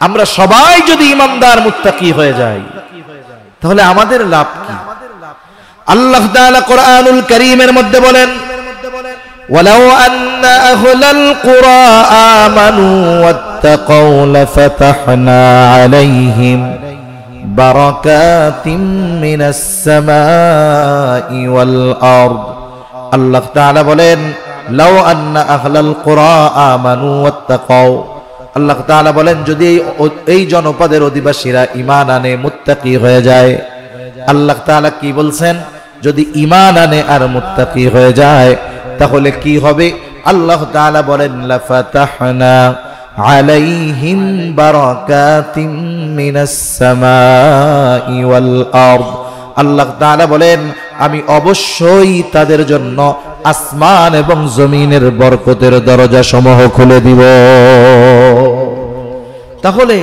আমরা সবাই যদি ইমানদার মুত্তাকি হয়ে যাই তাহলে আমাদের লাভ কি? আল্লাহ তাআলা কোরআনুল কারীমের মধ্যে বলেন, ওয়ালাউ আন্না আহলাল কুরা আমানু ওয়াত্তাকাউ লাফাতাহনা আলাইহিম বারাকাতিম মিনাস সামাই ওয়াল আরদ। আল্লাহ তাআলা বলেন, লাউ আন্না আহলাল কুরা আমানু ওয়াত্তাকাউ, আল্লাহ তাআলা বলেন যদি এই জনপদের অধিবাসীরা ঈমান আনে, মুত্তাকি হয়ে যায়। আল্লাহ তাআলা কি বলছেন? যদি ঈমান আনে আর মুত্তাকি হয়ে যায় তাহলে কি হবে? আল্লাহ তাআলা বলেন, লাফাতাহনা আলাইহিম বারাকাতিম মিনাস সামাই ওয়াল আরদ। আল্লাহ তাআলা বলেন, আমি অবশ্যই তাদের জন্য আসমান এবং জমিনের বরকতের দরজা সমূহ খুলে দিব। তাহলে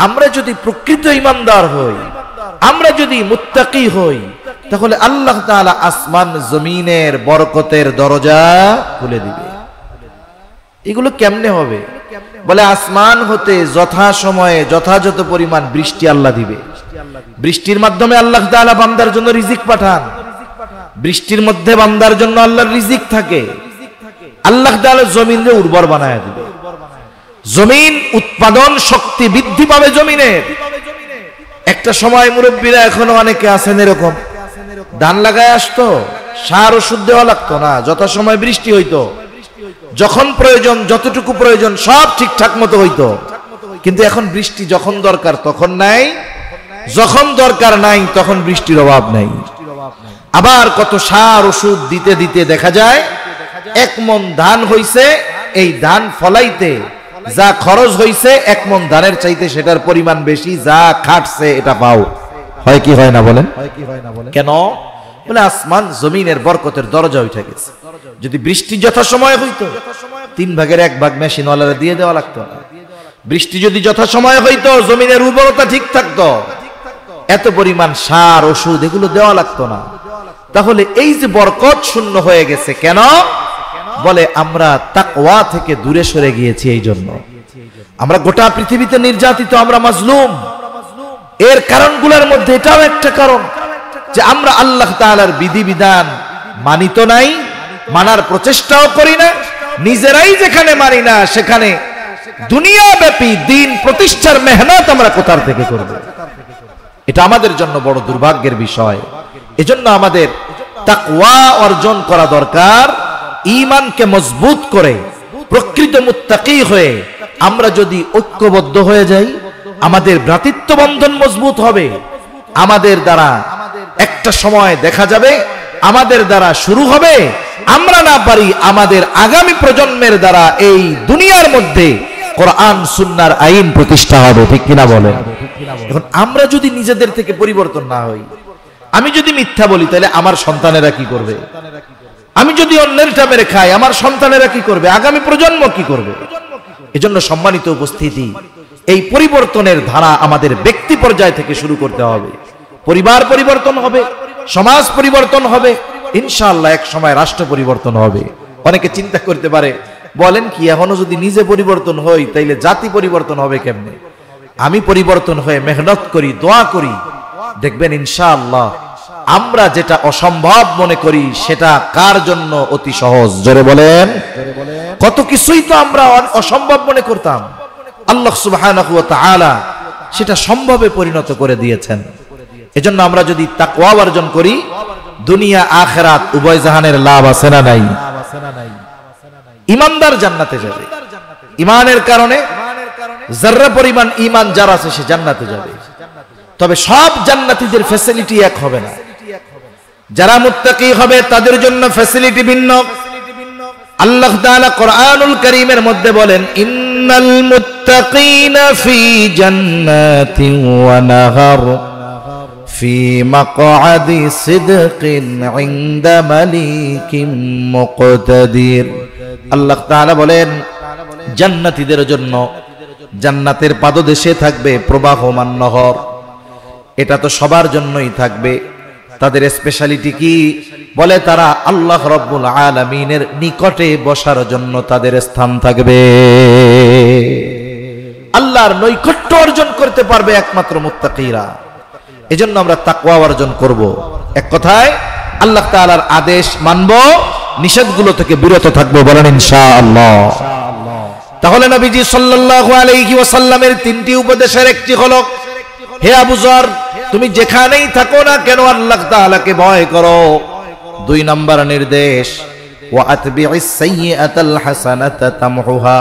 আমরা যদি প্রকৃত ঈমানদার হই, আমরা যদি মুত্তাকি হই, তাহলে আল্লাহ তাআলা আসমান জমিনের বরকতের দরজা খুলে দিবে। এগুলো কেমনে হবে? বলে আসমান হতে যথা সময়ে যথাযথ পরিমাণ বৃষ্টি আল্লাহ দিবে। বৃষ্টির মাধ্যমে আল্লাহ তাআলা বান্দার জন্য রিজিক পাঠান। বৃষ্টির মধ্যে বান্দার জন্য আল্লাহর রিজিক থাকে। আল্লাহ তাআলা জমিনকে উর্বর বানায় দিবে। জমিন উৎপাদন শক্তি বৃদ্ধি পাবে জমিনের। একটা সময় মুরব্বীরা এখনো অনেকে আছেন এরকম, ধান লাগায় আসতো, সার ওষুধ দেওয়া লাগতো না, যথাসময় বৃষ্টি হইতো, যখন প্রয়োজন যতটুকু প্রয়োজন সব ঠিকঠাক মতো হইতো। কিন্তু এখন বৃষ্টি যখন দরকার তখন নাই, যখন দরকার নাই তখন বৃষ্টির অভাব নাই। আবার কত সার ওষুধ দিতে দিতে দেখা যায় 1 মণ ধান হইছে, এই ধান ফলাইতে যা খরচ হইছে 1 মণ ধানের চাইতে সেটার পরিমাণ বেশি, যা খাটছে এটা পাও। হয় কি হয় না বলেন? কেন? বলে আসমান জমিনের বরকতের দরজা উঠে গেছে। যদি বৃষ্টি যথাসময়ে হইতো 3 ভাগের 1 ভাগ মেশিনওয়ালারা দিয়ে দেওয়া লাগতো না। বৃষ্টি যদি যথাসময়ে হইতো জমিনের উর্বরতা ঠিক থাকতো, এত পরিমাণ সার ওষুধ এগুলো দেওয়া লাগতো না। তাহলে এই যে বরকত শূন্য হয়ে গেছে কেন? বলে আমরা তাকওয়া থেকে দূরে সরে গিয়েছি। এই জন্য আমরা গোটা পৃথিবীতে নির্যাতিত, আমরা মাজলুম। এর কারণগুলোর মধ্যে এটাও একটা কারণ যে আমরা আল্লাহ তাআলার বিধিবিধান মানিত নাই, মানার প্রচেষ্টাও করি না। নিজেরাই যেখানে মানি না সেখানে দুনিয়াব্যাপী দিন প্রতিষ্ঠার মেহনত আমরা কোথার থেকে করব? এটা আমাদের জন্য বড় দুর্ভাগ্যের বিষয়। এজন্য আমাদের তাকওয়া অর্জন করা দরকার। ঈমানকে মজবুত করে প্রকৃত মুত্তাকি হয়ে আমরা যদি ঐক্যবদ্ধ হয়ে যাই, আমাদের ভ্রাতৃত্ব বন্ধন মজবুত হবে। আমাদের দ্বারা একটা সময় দেখা যাবে আমাদের দ্বারা শুরু হবে, আমরা না পারি আমাদের আগামী প্রজন্মের দ্বারা এই দুনিয়ার মধ্যে কোরআন সুন্নাহর আইন প্রতিষ্ঠা হবে। ঠিক কিনা বলেন? এখন আমরা যদি নিজেদের থেকে পরিবর্তন না হই, আমি যদি মিথ্যা বলি তাহলে আমার সন্তানেরা কি করবে? আমি যদি অন্যেরটা মেরে খাই আমার সন্তানেরা কি করবে? আগামী প্রজন্ম কি করবে? এজন্য সম্মানিত উপস্থিতি, এই পরিবর্তনের ধারা আমাদের ব্যক্তি পর্যায় থেকে শুরু করতে হবে। পরিবার পরিবর্তন হবে, সমাজ পরিবর্তন হবে, ইনশাআল্লাহ এক সময় রাষ্ট্র পরিবর্তন হবে। অনেকে চিন্তা করতে পারে, বলেন কি এখনো যদি নিজে পরিবর্তন হই তাইলে জাতি পরিবর্তন হবে কেমনে? আমি পরিবর্তন হয়ে মেহনত করি, দোয়া করি, দেখবেন ইনশাআল্লাহ আমরা যেটা অসম্ভব মনে করি সেটা কার জন্য অতি সহজ। জোরে বলেন। কত কিছুই তো আমরা অসম্ভব মনে করতাম, আল্লাহ সুবহানাহু ওয়া তাআলা সেটা সম্ভবে পরিণত করে দিয়েছেন। এজন্য আমরা যদি তাকওয়া অর্জন করি, দুনিয়া আখিরাত উভয় জাহানের লাভ আছে না নাই? ইমানদার জান্নাতে যাবে। ইমানের কারণে যারা পরিমাণ ঈমান যার আছে সে জান্নাতে যাবে। তবে সব জান্নাতীদের ফ্যাসিলিটি এক হবে না। যারা মুত্তাকি হবে তাদের জন্য ফ্যাসিলিটি ভিন্ন। আল্লাহ তাআলা কোরআনুল কারীমের মধ্যে বলেন, ইন্নাল মুত্তাকিনা ফি জান্নাতিন ওয়া নাহার ফি মাকআদি সিদকিন ইনদা মালিকিন মুকতাদির। আল্লাহ তাআলা বলেন জান্নাতীদের জন্য জান্নাতের পাদদেশে থাকবে প্রবাহমান নহর। এটা তো সবার জন্যই থাকবে। তাদের স্পেশালিটি কি? বলে তারা আল্লাহ রাব্বুল আলামিনের নিকটে বসার জন্য তাদের স্থান থাকবে। আল্লাহর নৈকট্য অর্জন করতে পারবে একমাত্র মুত্তাকিরা। এজন্য আমরা তাকওয়া অর্জন করব। এক কথায় আল্লাহ তাআলার আদেশ মানব, নিষেধগুলো থেকে বিরত থাকবো। বলেন ইনশাআল্লাহ। তাহলে নবীজি সাল্লাল্লাহু আলাইহি ওয়াসাল্লামের 3টি উপদেশের একটি হলো, হে আবু যর তুমি যেখানেই থাকো না কেন আল্লাহ তাআলাকে ভয় করো। 2 নম্বর নির্দেশ, ওয়া আতবি'is সাইয়্যাতাল হাসানাতা তামহুহা।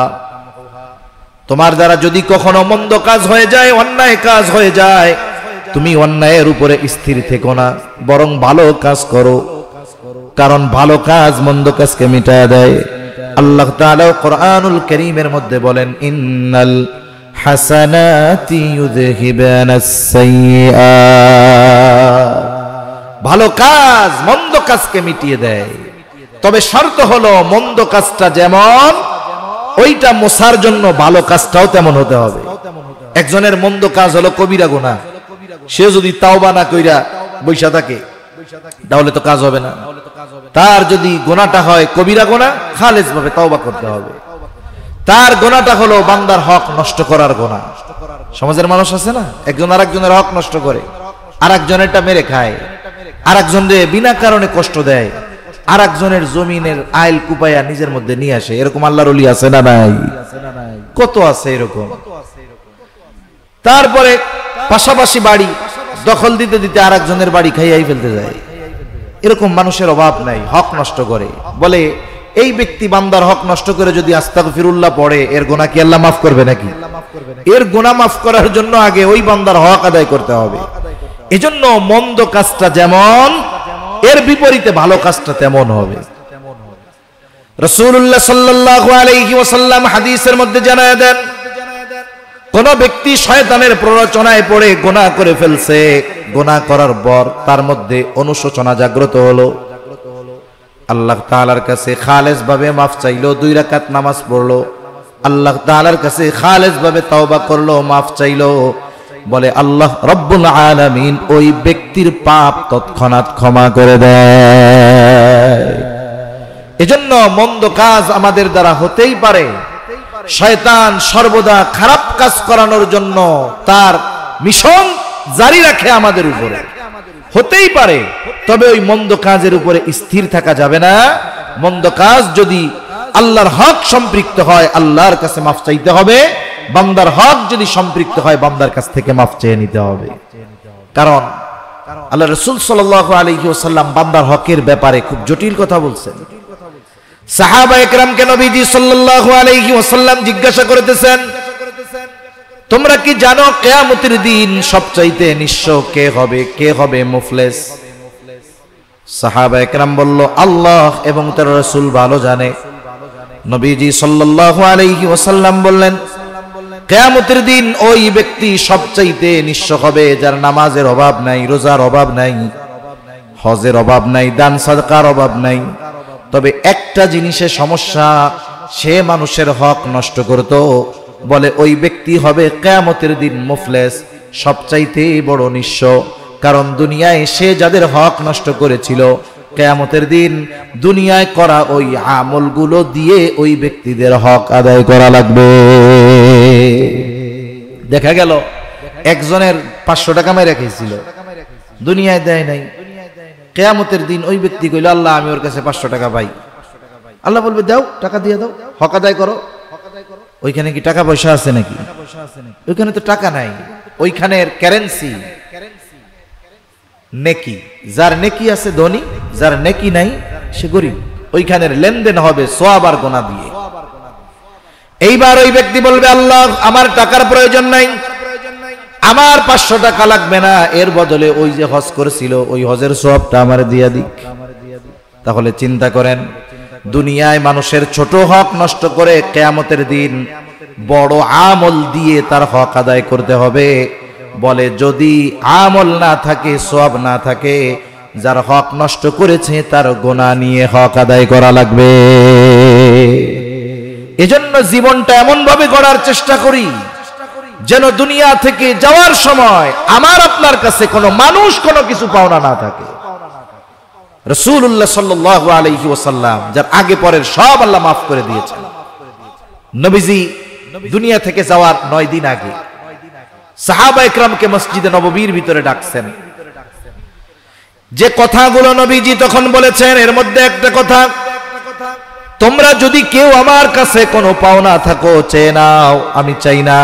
তোমার দ্বারা যদি কখনো মন্দ কাজ হয়ে যায়, অন্যায় কাজ হয়ে যায়, তুমি অন্যায়ের উপরে স্থির থেকো না, বরং ভালো কাজ করো, কারণ ভালো কাজ মন্দ কাজকে মিটায় দেয়। আল্লাহ তাআলা কোরআনুল কারীমের মধ্যে বলেন, ইন্নাল হাসানাতি ইউযহিবানাস সাইয়্যাত। ভালো কাজ মন্দ কাজকে মিটিয়ে দেয়। তবে শর্ত হলো মন্দ কাজটা যেমন ওইটা মোছার জন্য ভালো কাজটাও তেমন হতে হবে। একজনের মন্দ কাজ হলো কবিরা গুনাহ, সে যদি তাওবা না কইরা বৈশা থাকে তাহলে তো কাজ হবে না। তার যদি গুনাহটা হয় কবিরা গুনাহ, খালেস ভাবে তওবা করতে হবে। তার গুনাহটা হলো বান্দার হক নষ্ট করার গুনাহ। সমাজের মানুষ আছে না, একজন আরেকজনের হক নষ্ট করে, আরেকজনেরটা মেরে খায়, আরেকজনের বিনা কারণে কষ্ট দেয়, আরেকজনের জমিনের আইল কুপায়া নিজের মধ্যে নিয়ে আসে। এরকম আল্লাহর ওলি আছে না নাই? কত আছে এরকম। তারপরে পাশাপাশি বাড়ি দখল দিতে দিতে আরেকজনের বাড়ি খাইয়াই ফেলতে যায়। এরকম মানুষের অভাব নাই, হক নষ্ট করে। বলে এই ব্যক্তি বান্দার হক নষ্ট করে যদি আস্তাগফিরুল্লাহ পড়ে, এর গুনাহ কি আল্লাহ মাফ করবে নাকি? এর গুনাহ মাফ করার জন্য আগে ওই বান্দার হক আদায় করতে হবে। এজন্য মন্দ কাজটা যেমন, এর বিপরীতে ভালো কাজটা তেমন হবে। রাসূলুল্লাহ সাল্লাল্লাহু আলাইহি ওয়াসাল্লাম হাদিসের মধ্যে জানায় দেন, কোন ব্যক্তি শয়তানের প্ররোচনায় পড়ে গুনাহ করে ফেলছে, গুনাহ করার পর তার মধ্যে অনুশোচনা জাগ্রত হলো, আল্লাহ তাআলার কাছে খালেস ভাবে মাফ চাইলো, 2 রাকাত নামাজ পড়লো, আল্লাহ তাআলার কাছে খালেস ভাবে তওবা করলো, মাফ চাইলো, বলে আল্লাহ রব্বুল আলামিন ওই ব্যক্তির পাপ তৎক্ষণাৎ ক্ষমা করে দেয়। এজন্য মন্দ কাজ আমাদের দ্বারা হতেই পারে। শয়তান সর্বদা খারাপ কাজ করানোর জন্য তার মিশন জারি রাখে আমাদের উপরে, হতেই পারে। তবে ওই মন্দ কাজের উপরে স্থির থাকা যাবে না। মন্দ কাজ যদি আল্লাহর হক সম্পৃক্ত হয়, আল্লাহর কাছে মাফ চাইতে হবে। বান্দার হক যদি সম্পৃক্ত হয়, বান্দার কাছ থেকে মাফ চেয়ে নিতে হবে। কারণ আল্লাহ রাসূল সাল্লাল্লাহু আলাইহি ওয়াসাল্লাম বান্দার হকের ব্যাপারে খুব জটিল কথা বলছেন। সাহাবায়ে কেরামকে নবীজি সাল্লাল্লাহু আলাইহি ওয়াসাল্লাম জিজ্ঞাসা করতেছেন, তোমরা কি জানো কিয়ামতের দিন সবচাইতে নিঃস্ব কে হবে, কে হবে মুফলিস? সাহাবায়ে কেরাম বলল, আল্লাহ এবং তার রাসূল ভালো জানে। নবীজি সাল্লাল্লাহু আলাইহি ওয়াসাল্লাম বললেন, কিয়ামতের দিন ওই ব্যক্তি সবচাইতে নিঃস্ব হবে যার নামাজের অভাব নাই, রোজার অভাব নাই, হজের অভাব নাই, দান সাদকার অভাব নাই। তবে একটা জিনিসের সমস্যা, সে মানুষের হক নষ্ট করত। বলে ওই ব্যক্তি হবে কিয়ামতের দিন মুফলিস, সবচাইতে বড় নিঃস্ব। কারণ দুনিয়ায় সে যাদের হক নষ্ট করেছিল, কিয়ামতের দিন দুনিয়ায় করা ওই আমলগুলো দিয়ে ওই ব্যক্তিদের হক আদায় করা লাগবে। দেখা গেল একজনের 500 টাকা মেরে রেখেছিল, দুনিয়ায় দেয় নাই। কিয়ামতের দিন ওই ব্যক্তি কইল, আল্লাহ আমি ওর কাছে 500 টাকা পাই। আল্লাহ বলবে দাও, টাকা দিয়ে দাও, হক আদায় করো। ওইখানে কি টাকা পয়সা আছে নাকি? ওইখানে তো টাকা নাই। ওইখানের কারেন্সি নেকি। যার নেকি আছে ধনী, যার নেকি নাই সে গরিব। ওইখানের লেনদেন হবে সওয়াব আর গুনাহ দিয়ে। এইবার ওই ব্যক্তি বলবে, আল্লাহ আমার টাকার প্রয়োজন নাই, আমার 500 টাকা লাগবে না, এর বদলে ওই যে হজ করেছিল ওই হজের সওয়াবটা আমার দিয়া দিক। তাহলে চিন্তা করেন, দুনিয়ায় মানুষের ছোট হক নষ্ট করে কিয়ামতের দিন বড় আমল দিয়ে তার হক আদায় করতে হবে। বলে যদি আমল না থাকে, সওয়াব না থাকে, যার হক নষ্ট করেছে তার গুনাহ নিয়ে হক আদায় করা লাগবে। এজন্য জীবনটা এমন ভাবে গড়ার চেষ্টা করি যেন দুনিয়া থেকে যাওয়ার সময় আমার আপনার কাছে কোনো মানুষ কোনো কিছু পাওনা না থাকে। রাসূলুল্লাহ সাল্লাল্লাহু আলাইহি ওয়াসাল্লাম যার আগে পরের সব আল্লাহ মাফ করে দিয়েছেন। নবীজি দুনিয়া থেকে যাওয়ার 9 দিন আগে সাহাবায়ে কেরামকে মসজিদে নববীর ভিতরে ডাকছেন। যে কথাগুলো নবীজি তখন বলেছেন, এর মধ্যে একটা কথা, তোমরা যদি কেউ আমার কাছে কোনো পাওনা থাকো চেয়ে নাও, আমি চাই না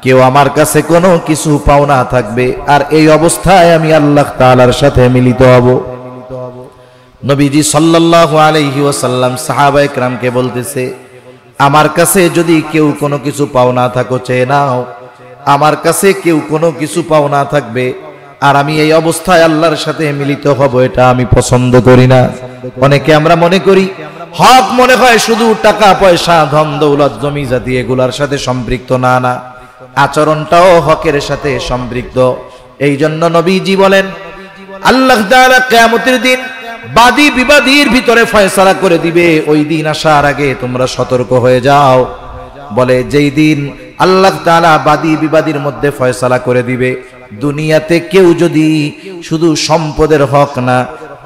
কেউ আমার কাছে কোনো কিছু পাওনা থাকবে আর এই অবস্থায় আমি আল্লাহ তাআলার সাথে মিলিত হব। নবীজি সাল্লাল্লাহু আলাইহি ওয়াসাল্লাম সাহাবায়ে কেরামকে বলতেছে, আমার কাছে যদি কেউ কোনো কিছু পাওনা থাকো চেয়ে নাও, আমার কাছে কেউ কোনো কিছু পাওনা থাকবে আর আমি এই অবস্থায় আল্লাহর সাথে মিলিত হব, এটা আমি পছন্দ করি না। অনেকে আমরা মনে করি হক মনে হয় শুধু টাকা পয়সা, ধন দৌলত, জমি জাতি এগুলার সাথে সম্পৃক্ত। না না, আচরণটাও হকের সাথে সম্পৃক্ত। এই জন্য নবীজি বলেন, আল্লাহ তাআলা কিয়ামতের দিন বাদী বিবাদীর ভিতরে ফয়সালা করে দিবে। ওই দিন আসার আগে তোমরা সতর্ক হয়ে যাও। বলে যেই দিন আল্লাহ তাআলা বাদী বিবাদীর মধ্যে ফয়সালা করে দিবে, দুনিয়াতে কেউ যদি শুধু সম্পদের হক না,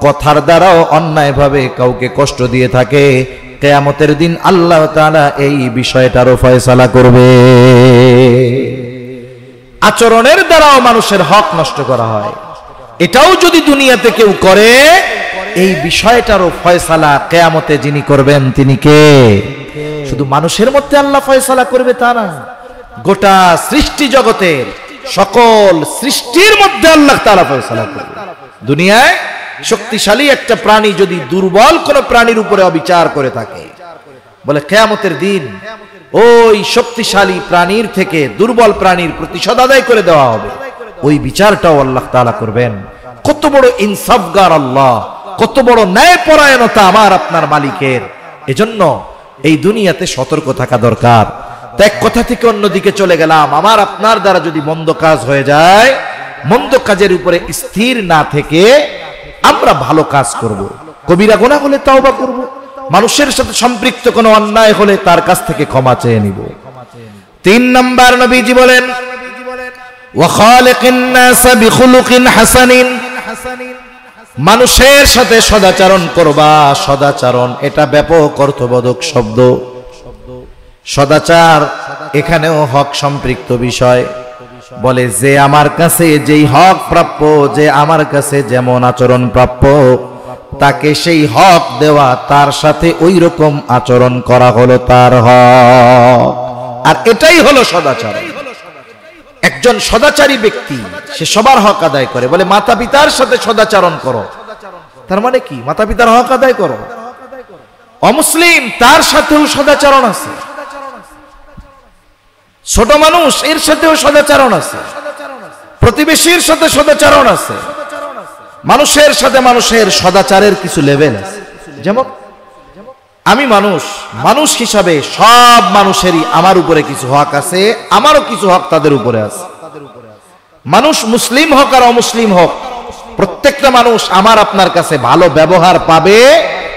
কথার দ্বারাও অন্যায়ভাবে কাউকে কষ্ট দিয়ে থাকে, কিয়ামতের দিন আল্লাহ তাআলা এই বিষয়টারও ফয়সালা করবে। আচরণের দ্বারাও মানুষের হক নষ্ট করা হয়, এটাও যদি দুনিয়াতে কেউ করে, এই বিষয়টারও ফয়সালা কিয়ামতে যিনি করবেন তিনি কে? শুধু মানুষের মধ্যে আল্লাহ ফয়সালা করবে তা না, গোটা সৃষ্টি জগতের সকল সৃষ্টির মধ্যে আল্লাহ তাআলা ফয়সালা করবে। দুনিয়ায় শক্তিশালী একটা প্রাণী যদি দুর্বল কোন প্রাণীর উপরে অবিচার করে থাকে, বলে কিয়ামতের দিন ওই শক্তিশালী প্রাণীর থেকে দুর্বল প্রাণীর প্রতিশোধ আদায় করে দেওয়া হবে। ওই বিচারটাও আল্লাহ তাআলা করবেন। কত বড় ইনসাফগার আল্লাহ, কত বড় ন্যায়পরায়ণতা আমার আপনার মালিকের। এজন্য এই দুনিয়াতে সতর্ক থাকা দরকার। তো এক কথা থেকে অন্যদিকে চলে গেলাম, আমার আপনার দ্বারা যদি মন্দ কাজ হয়ে যায়, মন্দ কাজের উপরে স্থির না থেকে আমরা ভালো কাজ করব। কবিরা গুনাহ হলে তওবা করব, মানুষের সাথে সম্পৃক্ত কোনো অন্যায় হলে তার কাছ থেকে ক্ষমা চেয়ে নিব। 3 নাম্বার নবীজি বলেন, ওয়া খালিকিন নাস বিখুলুকিন হাসানিন, মানুষের সাথে সদাচরণ করবা। সদাচরণ এটা ব্যাপক অর্থবোধক শব্দ। সদাচার এখানেও হক সম্পৃক্ত বিষয়। বলে যে আমার কাছে যেই হক প্রাপ্য, যে আমার কাছে যেমন আচরণ প্রাপ্য, তাকে সেই হক দেওয়া, তার সাথে ওই রকম আচরণ করা হলো তার হক। আর এটাই হলো সদাচার। একজন সদাচারী ব্যক্তি সে সবার হক আদায় করে। বলে মাতা পিতার সাথে সদাচরণ করো, তার মানে কি? মাতা পিতার হক আদায় করো। অমুসলিম তার সাথেও সদাচরণ আছে, ছোট মানুষ এর সাথেও সদাচরণ আছে, প্রতিবেশীর সাথে সদাচরণ আছে। মানুষের সাথে মানুষের সদাচারের কিছু লেভেল আছে। যেমন আমি মানুষ হিসাবে সব মানুষেরই আমার উপরে কিছু হক আছে, আমারও কিছু হক তাদের উপরে আছে। মানুষ মুসলিম হোক আর অমুসলিম হোক, প্রত্যেকটা মানুষ আমার আপনার কাছে ভালো ব্যবহার পাবে,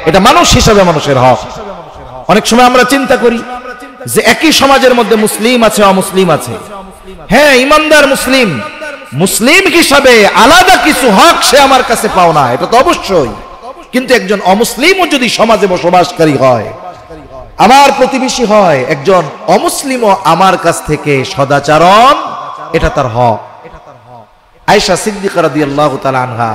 এটা মানুষ হিসাবে মানুষের হক। অনেক সময় আমরা চিন্তা করি যে একই সমাজের মধ্যে মুসলিম আছে, অমুসলিম আছে। হ্যাঁ, ইমানদার মুসলিম, মুসলিম হিসাবে আলাদা কিছু হক সে আমার কাছে পাও না, এটা তো অবশ্যই। কিন্তু একজন অমুসলিমও যদি সমাজে বসবাসকারী হয়, আমার প্রতিবেশী হয়, একজন অমুসলিমও আমার কাছ থেকে সদাচরণ, এটা তার হক। আয়েশা সিদ্দিকা রাদিয়াল্লাহু তাআলা আনহা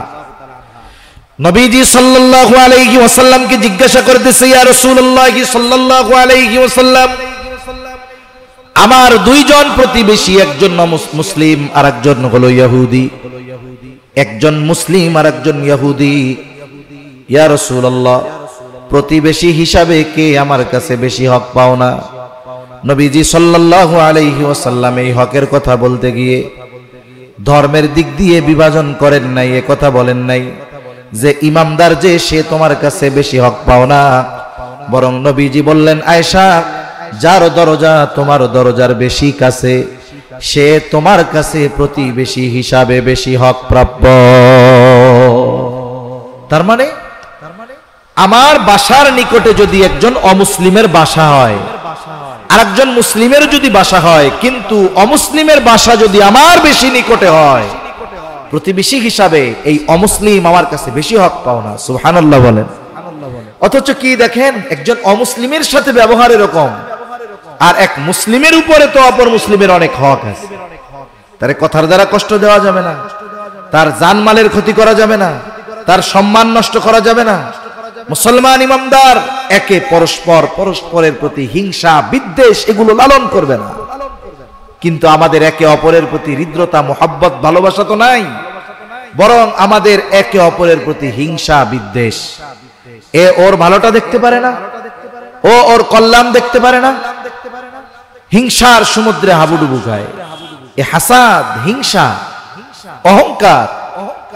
নবীজি সাল্লাল্লাহু আলাইহি ওয়াসাল্লামকে জিজ্ঞাসা করতেছে, ইয়া রাসূলুল্লাহ সাল্লাল্লাহু আলাইহি ওয়াসাল্লাম, আমার দুইজন প্রতিবেশী, একজন মুসলিম আর একজন হলো ইহুদি, একজন মুসলিম আর একজন ইহুদি। ইয়া রাসূলুল্লাহ, প্রতিবেশী হিসাবে কে আমার কাছে বেশি হক পাও না? নবীজি সাল্লাল্লাহু আলাইহি ওয়াসাল্লাম এই হকের কথা বলতে গিয়ে ধর্মের দিক দিয়ে বিভাজন করেন নাই, এ কথা বলেন নাই যে ইমামদার যে সে তোমার কাছে বেশি হক পাও না। বরং নবীজি বললেন, আয়েশা, যার দরজা তোমার দরজার বেশি কাছে, সে তোমার কাছে প্রতিবেশী হিসাবে বেশি হক প্রাপ্য। তার মানে আমার বাসার নিকটে যদি একজন অমুসলিমের বাসা হয়, আরেকজন মুসলিমের যদি বাসা হয়, কিন্তু অমুসলিমের বাসা যদি আমার বেশি নিকটে হয়, প্রতিবেশী হিসাবে এই অমুসলিম আমার কাছে বেশি হক পাও না। সুবহানাল্লাহ বলেন। অথচ কি দেখেন, একজন অমুসলিমের সাথে ব্যবহার এরকম, আর এক মুসলিমের উপরে তো অপর মুসলিমের অনেক হক আছে। তার কথার দ্বারা কষ্ট দেওয়া যাবে না, তার জানমালের ক্ষতি করা যাবে না, তার সম্মান নষ্ট করা যাবে না। মুসলমান ইমামদার একে পরস্পরের প্রতি হিংসা বিদ্বেষ এগুলো লালন করবে না। কিন্তু আমাদের একে অপরের প্রতি হৃদ্রতা, মোহাব্বত, ভালোবাসা তো নাই, বরং আমাদের একে অপরের প্রতি হিংসা বিদ্বেষ। এ ওর ভালোটা দেখতে পারে না, ও ওর কল্যাণ দেখতে পারে না, হিংসার সমুদ্রে হাবুডুবু খায়। এ হাসাদ, হিংসা, অহংকার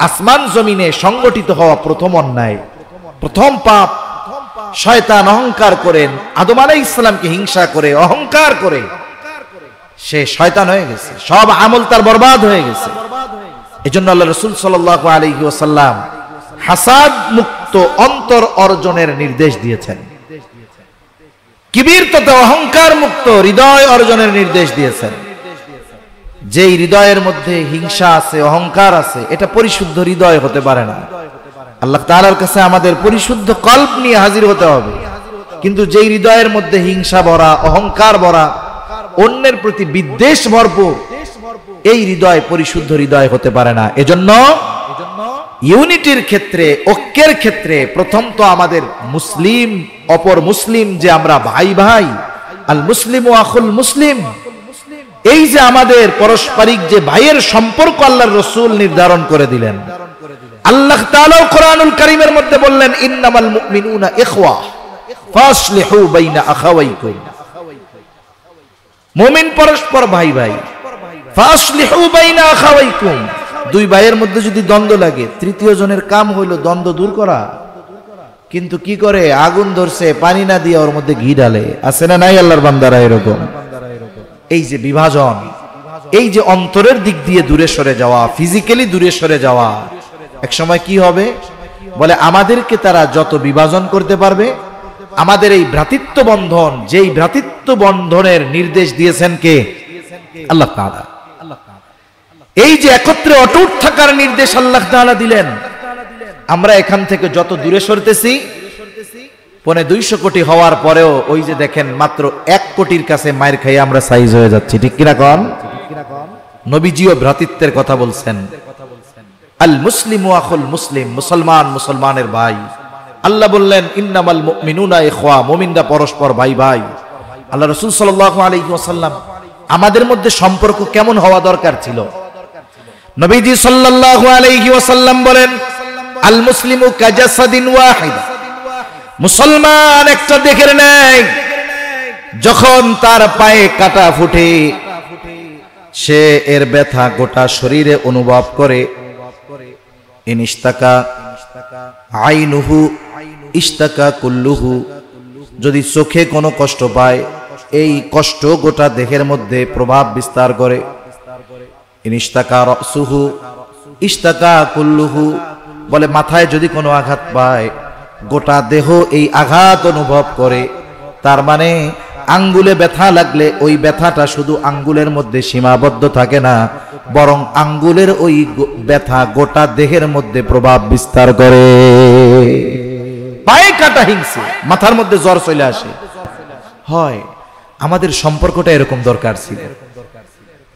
আসমান জমিনে সংগঠিত হওয়া প্রথম অন্যায়, প্রথম পাপ। শয়তান অহংকার করেন, আদম আলাইহিস সালামকে হিংসা করে, অহংকার করে সে শয়তান হয়ে গেছে, সব আমল তার বরবাদ হয়ে গেছে। এজন্য আল্লাহ রাসূল সাল্লাল্লাহু আলাইহি ওয়াসাল্লাম হাসাদ মুক্ত অন্তর অর্জনের নির্দেশ দিয়েছেন, কিবির তথা অহংকার মুক্ত হৃদয় অর্জনের নির্দেশ দিয়েছেন। যেই হৃদয়ের মধ্যে হিংসা আছে, অহংকার আছে, এটা পরিশুদ্ধ হৃদয় হতে পারে না। আল্লাহ তাআলার কাছে আমাদের পরিশুদ্ধ কল্প নিয়ে হাজির হতে হবে। কিন্তু যেই হৃদয়ের মধ্যে হিংসা ভরা, অহংকার ভরা, অন্যের প্রতি বিদ্বেষ ভরপুর, এই হৃদয় পরিশুদ্ধ হৃদয় হতে পারে না। এজন্য ইউনিটির ক্ষেত্রে, ঐক্যের ক্ষেত্রে প্রথম তো আমাদের মুসলিম অপর মুসলিম যে আমরা ভাই ভাই, আল মুসলিমু আখুল মুসলিম, এই যে আমাদের পারস্পরিক যে ভাইয়ের সম্পর্ক আল্লাহর রাসূল নির্ধারণ করে দিলেন। আল্লাহ তাআলা কোরআনুল কারীমের মধ্যে বললেন, ইন্নামাল মুমিনুনা ইখওয়া ফাসলিহু বাইনা আখাওয়াইকুম। মুমিন পরস্পর ভাই ভাই, ফাসলিহু বাইনা আখাওয়াইকুম। দুই ভাইয়ের মধ্যে যদি দ্বন্দ্ব লাগে, তৃতীয় জনের কাম হইল দ্বন্দ্ব দূর করা। কিন্তু কি করে? আগুন ধরছে, পানি না দিয়ে ওর মধ্যে ঘি ঢালে। আছে না নাই আল্লাহর বান্দারা এরকম? এই যে বিভাজন, এই যে অন্তরের দিক দিয়ে দূরে সরে যাওয়া, ফিজিক্যালি দূরে সরে যাওয়া, এক সময় কি হবে? বলে আমাদেরকে তারা যত বিভাজন করতে পারবে, আমাদের এই ভ্রাতৃত্ব বন্ধন, যেই ভ্রাতৃত্ব বন্ধনের নির্দেশ দিয়েছেন কে? আল্লাহ তাআলা। এই যে একত্রে অটুট থাকার নির্দেশ আল্লাহ তাআলা দিলেন, আমরা এখান থেকে যত দূরে সরতেছি, 250 কোটি হওয়ার পরেও ওই যে দেখেন মাত্র 1 কোটির কাছে মায়ের খাইয়ে আমরা সাইজ হয়ে যাচ্ছি। ঠিক কিনা কন? নবীজিও ভ্রাতৃত্বের কথা বলছেন, আল মুসলিমু আখুল মুসলিম, মুসলমান মুসলমানের ভাই। আল্লাহ বললেন, ইন্নামাল মুমিনুনা ইখওয়া, মুমিনরা পরস্পর ভাই ভাই। আল্লাহ রাসূল সাল্লাল্লাহু আলাইহি ওয়াসাল্লাম আমাদের মধ্যে সম্পর্ক কেমন হওয়া দরকার ছিল? নবীজি সাল্লাল্লাহু আলাইহি ওয়াসাল্লাম বলেন, আল মুসলিমু কাজাসাদিন ওয়াহিদ, মুসলমান একটা দেহের ন্যায়। যখন তার পায়ে কাটা ফুটে, সে এর ব্যথা গোটা শরীরে অনুভব করে। ইনিস্তাকা আইনুহু ইস্তাকা কুল্লুহু, যদি চোখে কোনো কষ্ট পায়, এই কষ্ট গোটা দেহের মধ্যে প্রভাব বিস্তার করে। ইনিস্তাকা রাসুহু ইস্তাকা কুল্লুহু, বলে মাথায় যদি কোনো আঘাত পায়, গোটা দেহ এই আঘাত অনুভব করে। তার মানে আঙ্গুলে ব্যথা লাগলে ওই ব্যথাটা শুধু আঙ্গুলের মধ্যে সীমাবদ্ধ থাকে না, বরং আঙ্গুলের ওই ব্যথা গোটা দেহের মধ্যে প্রভাব বিস্তার করে। পায়ে কাটা হিংসে, মাথার মধ্যে জ্বর চলে আসে। হয় আমাদের সম্পর্কটা এরকম দরকার ছিল।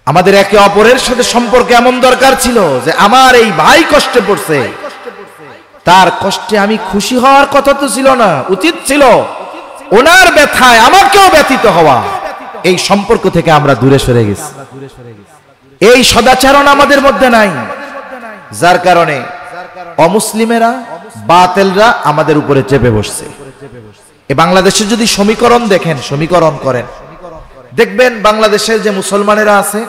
আমাদের একে অপরের সাথে সম্পর্ক এমন দরকার ছিল যে আমার এই ভাই কষ্টে পড়ছে, তার কষ্টে আমি খুশি হওয়ার কথা তো ছিল না, উচিত ছিল ওনার ব্যথায় আমাকেও ব্যথিত হওয়া। এই সম্পর্ক থেকে আমরা দূরে সরে গেছি। এই সদাচরণ আমাদের মধ্যে নাই, যার কারণে অমুসলিমেরা, বাতিলরা আমাদের উপরে চেপে বসছে। এই বাংলাদেশের যদি সমীকরণ দেখেন, সমীকরণ করেন, দেখবেন বাংলাদেশের যে মুসলমানেরা আছে,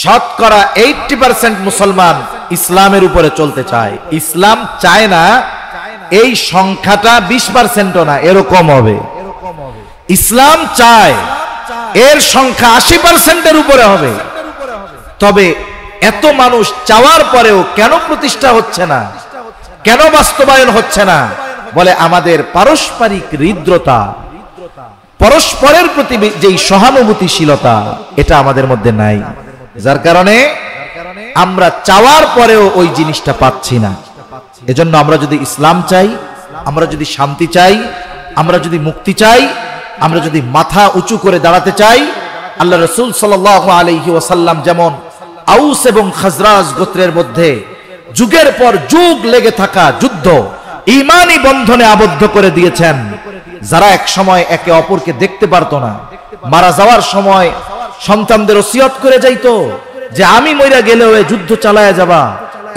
শতকরা 80% মুসলমান ইসলামের উপরে চলতে চায়। ইসলাম চায় না, এই সংখ্যাটা 20%ও না, এরকম হবে। ইসলাম চায় এর সংখ্যা 80%-এর উপরে হবে। তবে এত মানুষ চাওয়ার পরেও কেন প্রতিষ্ঠা হচ্ছে না, কেন বাস্তবায়ন হচ্ছে না? বলে আমাদের পারস্পরিক হৃদ্রতা, পরস্পরের প্রতি যেই সহানুভূতিশীলতা, এটা আমাদের মধ্যে নাই। যার কারণে আমরা চাওয়ার পরেও ওই জিনিসটা পাচ্ছি না। এজন্য আমরা যদি ইসলাম চাই, আমরা যদি শান্তি চাই, আমরা যদি মুক্তি চাই, আমরা যদি মাথা উঁচু করে দাঁড়াতে চাই, আল্লাহ রাসূল সাল্লাল্লাহু আলাইহি ওয়াসাল্লাম যেমন আউস এবং খাজরাজ গোত্রের মধ্যে যুগের পর যুগ লেগে থাকা যুদ্ধ ঈমানি বন্ধনে আবদ্ধ করে দিয়েছেন। যারা এক সময় একে অপরকে দেখতে পারতো না, মারা যাওয়ার সময় সন্তানদের ওসিয়ত করে যাইতো যে আমি মইরা গেলেও এই যুদ্ধ চালায়া যাবা।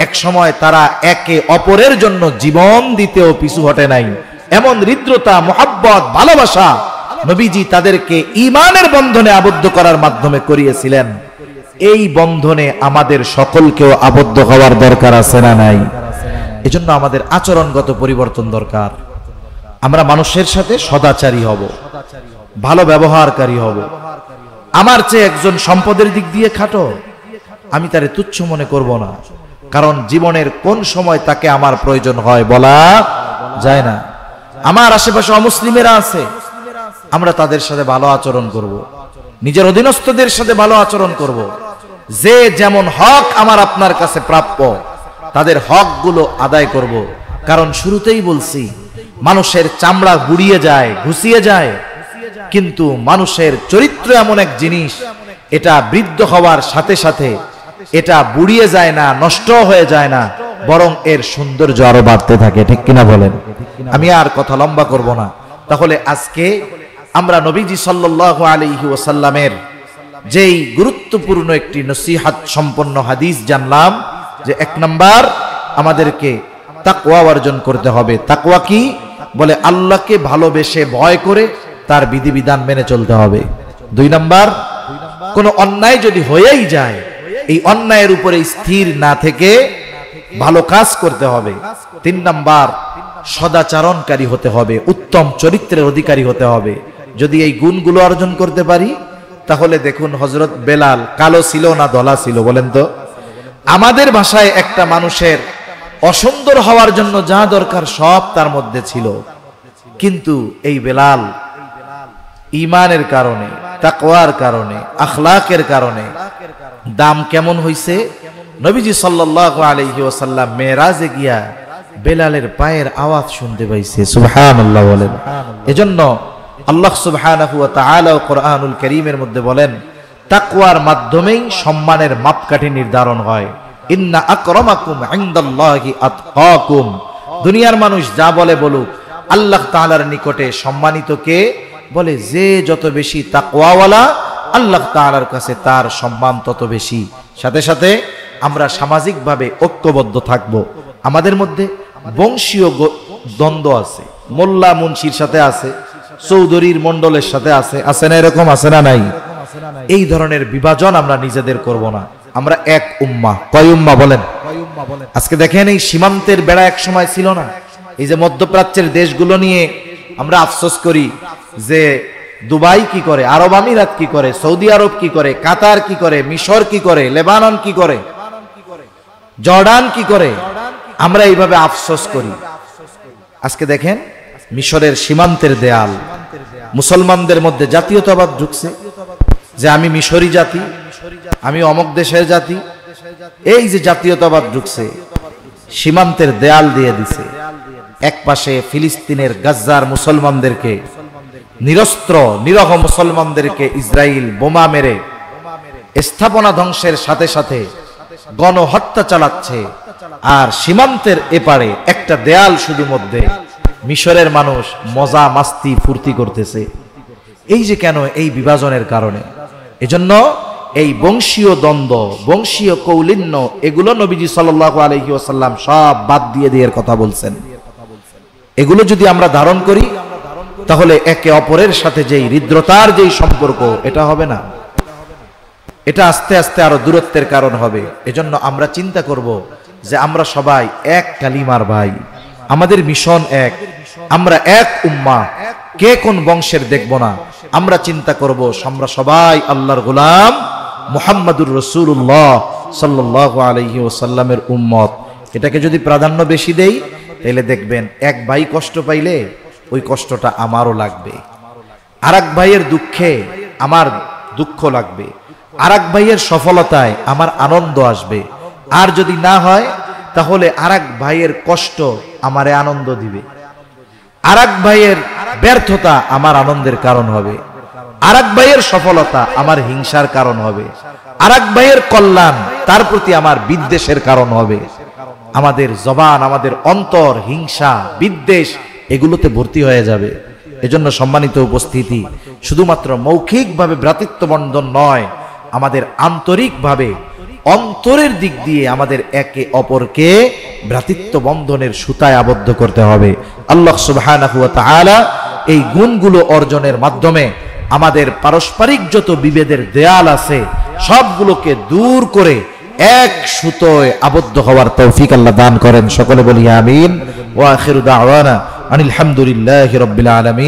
এক সময় তারা একে অপরের জন্য জীবন দিতেও পিছু হটে নাই। এমন হৃদ্রতা, মুহাব্বত, ভালোবাসা নবীজি তাদেরকে ঈমানের বন্ধনে আবদ্ধ করার মাধ্যমে করিয়েছিলেন। এই বন্ধনে আমাদের সকলকেও আবদ্ধ হওয়ার দরকার আছে না নাই? এজন্য আমাদের আচরণগত পরিবর্তন দরকার। আমরা মানুষের সাথে সদাচারী হব, ভালো ব্যবহারকারী হব। আমার চেয়ে একজন সম্পদের দিক দিয়ে খাটো, আমি তারে তুচ্ছ মনে করব না, কারণ জীবনের কোন সময় তাকে আমার প্রয়োজন হয় বলা যায় না। আমার আশেপাশে অমুসলিমেরা আছে, আমরা তাদের সাথে ভালো আচরণ করব, নিজের অধীনস্থদের সাথে ভালো আচরণ করব। যে যেমন হক আমার আপনার কাছে প্রাপ্য তাদের হকগুলো আদায় করব। কারণ শুরুতেই বলছি, মানুষের চামড়া গুড়িয়ে যায়, ঘুষিয়ে যায়, কিন্তু মানুষের চরিত্র এমন এক জিনিস, এটা বৃদ্ধ হওয়ার সাথে সাথে এটা বুড়িয়ে যায় না, নষ্ট হয়ে যায় না, বরং এর সৌন্দর্য আরো বাড়তে থাকে। ঠিক কিনা বলেন? আমি আর কথা লম্বা করব না। তাহলে আজকে আমরা নবীজি সাল্লাল্লাহু আলাইহি ওয়াসাল্লামের যেই গুরুত্বপূর্ণ একটি নসিহত সম্পন্ন হাদিস জানলাম, যে এক নাম্বার আমাদেরকে তাকওয়া অর্জন করতে হবে। তাকওয়া কি? বলে আল্লাহকে ভালোবেসে ভয় করে তার বিধিবিধান মেনে চলতে হবে। 2 নাম্বার, কোন অন্যায় যদি হয়েই যায়, এই অন্যায়ের উপরে স্থির না থেকে ভালো কাজ করতে হবে। 3 নাম্বার, সদাচরণকারী হতে হবে, উত্তম চরিত্রের অধিকারী হতে হবে। যদি এই গুণগুলো অর্জন করতে পারি, তাহলে দেখুন হযরত বেলাল কালো ছিল না ধলা ছিল? বলেন তো। আমাদের ভাষায় একটা মানুষের অসুন্দর হওয়ার জন্য যা দরকার সব তার মধ্যে ছিল, কিন্তু এই বেলাল ঈমানের কারণে, তাকওয়ার কারণে, আখলাকের কারণে দাম কেমন হইছে? নবীজি সাল্লাল্লাহু আলাইহি ওয়াসাল্লাম মেরাজে গিয়া বেলালের পায়ের আওয়াজ শুনতে পাইছে। সুবহানাল্লাহ বলেন। এজন্য আল্লাহ সুবহানাহু ওয়া তাআলা কোরআনুল কারীমের মধ্যে বলেন, তাকওয়ার মাধ্যমেই সম্মানের মাপকাঠি নির্ধারণ হয়। ইন্না আকরামাকুম ইনদাল্লাহি আতকাকুম। দুনিয়ার মানুষ যা বলে বলুক, আল্লাহ তাআলার নিকটে সম্মানিত কে? বলে যে যত বেশি তাকওয়াওয়ালা, আল্লাহ তাআলার কাছে তার সম্মান তত বেশি। সাথে সাথে আমরা সামাজিকভাবে ঐক্যবদ্ধ থাকব। আমাদের মধ্যে বংশীয় দ্বন্দ্ব আছে, মোল্লা মুন্সির সাথে আছে, চৌধুরীর মন্ডলের সাথে আছে, আছে না? এরকম আছে না নাই? এই ধরনের বিভাজন আমরা নিজেদের করব না। আমরা এক উম্মাহ। কয় উম্মাহ বলেন? আজকে দেখেন, এই সীমান্তের বেড়া এক সময় ছিল না? এই যে মধ্যপ্রাচ্যের দেশগুলো নিয়ে আমরা আফসোস করি যে দুবাই কি করে, আরব আমিরাত কি করে, সৌদি আরব কি করে, কাতার কি করে, মিশর কি করে, লেবানন কি করে, জর্ডান কি করে, আমরা এইভাবে আফসোস করি। আজকে দেখেন মিশরের সীমান্তের দেয়াল, মুসলমানদের মধ্যে জাতীয়তাবাদ ঢুকছে, যে আমি মিশরি জাতি, আমি অমুক দেশের জাতি। এই যে জাতীয়তাবাদ ঢুকছে, সীমান্তের দেয়াল দিয়ে দিছে। এক পাশে ফিলিস্তিনের গাজ্জার মুসলমানদেরকে, নিরস্ত্র নিরহ মুসলমানদেরকে ইসরাইল বোমা মেরে স্থাপনা ধ্বংসের সাথে সাথে গণহত্যা চালাচ্ছে, আর সীমান্তের এপারে একটা দেয়াল শুধু মধ্যে মিশরের মানুষ মজা মাস্তি ফুর্তি করতেছে। এই যে কেন? এই বিভাজনের কারণে। এজন্য এই বংশীয় দ্বন্দ্ব, বংশীয় কৌলিন্য, এগুলো নবীজি সাল্লাল্লাহু আলাইহি ওয়াসাল্লাম সব বাদ দিয়ে দিয়ে কথা বলছেন। এগুলো যদি আমরা ধারণ করি, তাহলে একে অপরের সাথে যেই হৃদ্রতার যেই সম্পর্ক, এটা হবে না, এটা আস্তে আস্তে আরো দূরত্বের কারণ হবে। এজন্য আমরা চিন্তা করব যে আমরা সবাই এক কালিমার ভাই, আমাদের মিশন এক, আমরা এক উম্মাহ, কে কোন বংশের দেখব না। আমরা চিন্তা করব আমরা সবাই আল্লাহর গোলাম মুহাম্মাদুর রাসূলুল্লাহ সাল্লাল্লাহু আলাইহি ওয়াসাল্লামের উম্মত। এটাকে যদি প্রাধান্য বেশি দেই, তাহলে দেখবেন এক ভাই কষ্ট পাইলে ওই কষ্টটা আমারও লাগবে, আরেক ভাইয়ের দুঃখে আমার দুঃখ লাগবে, আরেক ভাইয়ের সফলতায় আমার আনন্দ আসবে। আর যদি না হয়, তাহলে আরেক ভাইয়ের কষ্ট আমারে আনন্দ দিবে, আরেক ভাইয়ের ব্যর্থতা আমার আনন্দের কারণ হবে, আরেক ভাইয়ের সফলতা আমার হিংসার কারণ হবে, আরেক ভাইয়ের কল্যাণ তার প্রতি আমার বিদ্বেষের কারণ হবে। আমাদের জবান, আমাদের অন্তর হিংসা বিদ্বেষ এগুলোতে ভর্তি হয়ে যাবে। এজন্য সম্মানিত উপস্থিতি, শুধুমাত্র মৌখিকভাবে ভ্রাতৃত্ব বন্ধন নয়, আমাদের আন্তরিকভাবে অন্তরের দিক দিয়ে আমাদের একে অপরকে ভ্রাতৃত্ব বন্ধনের সুতায় আবদ্ধ করতে হবে। আল্লাহ সুবহানাহু ওয়া তাআলা এই গুণগুলো অর্জনের মাধ্যমে আমাদের পারস্পরিক যত বিভেদের দেয়াল আছে সবগুলোকে দূর করে এক সুতোয় আবদ্ধ হওয়ার তৌফিক আল্লাহ দান করেন। সকলে বলি আমিন। ওয়া আখিরু দাওয়ানা আনিল হামদুলিল্লাহি রাব্বিল আলামিন।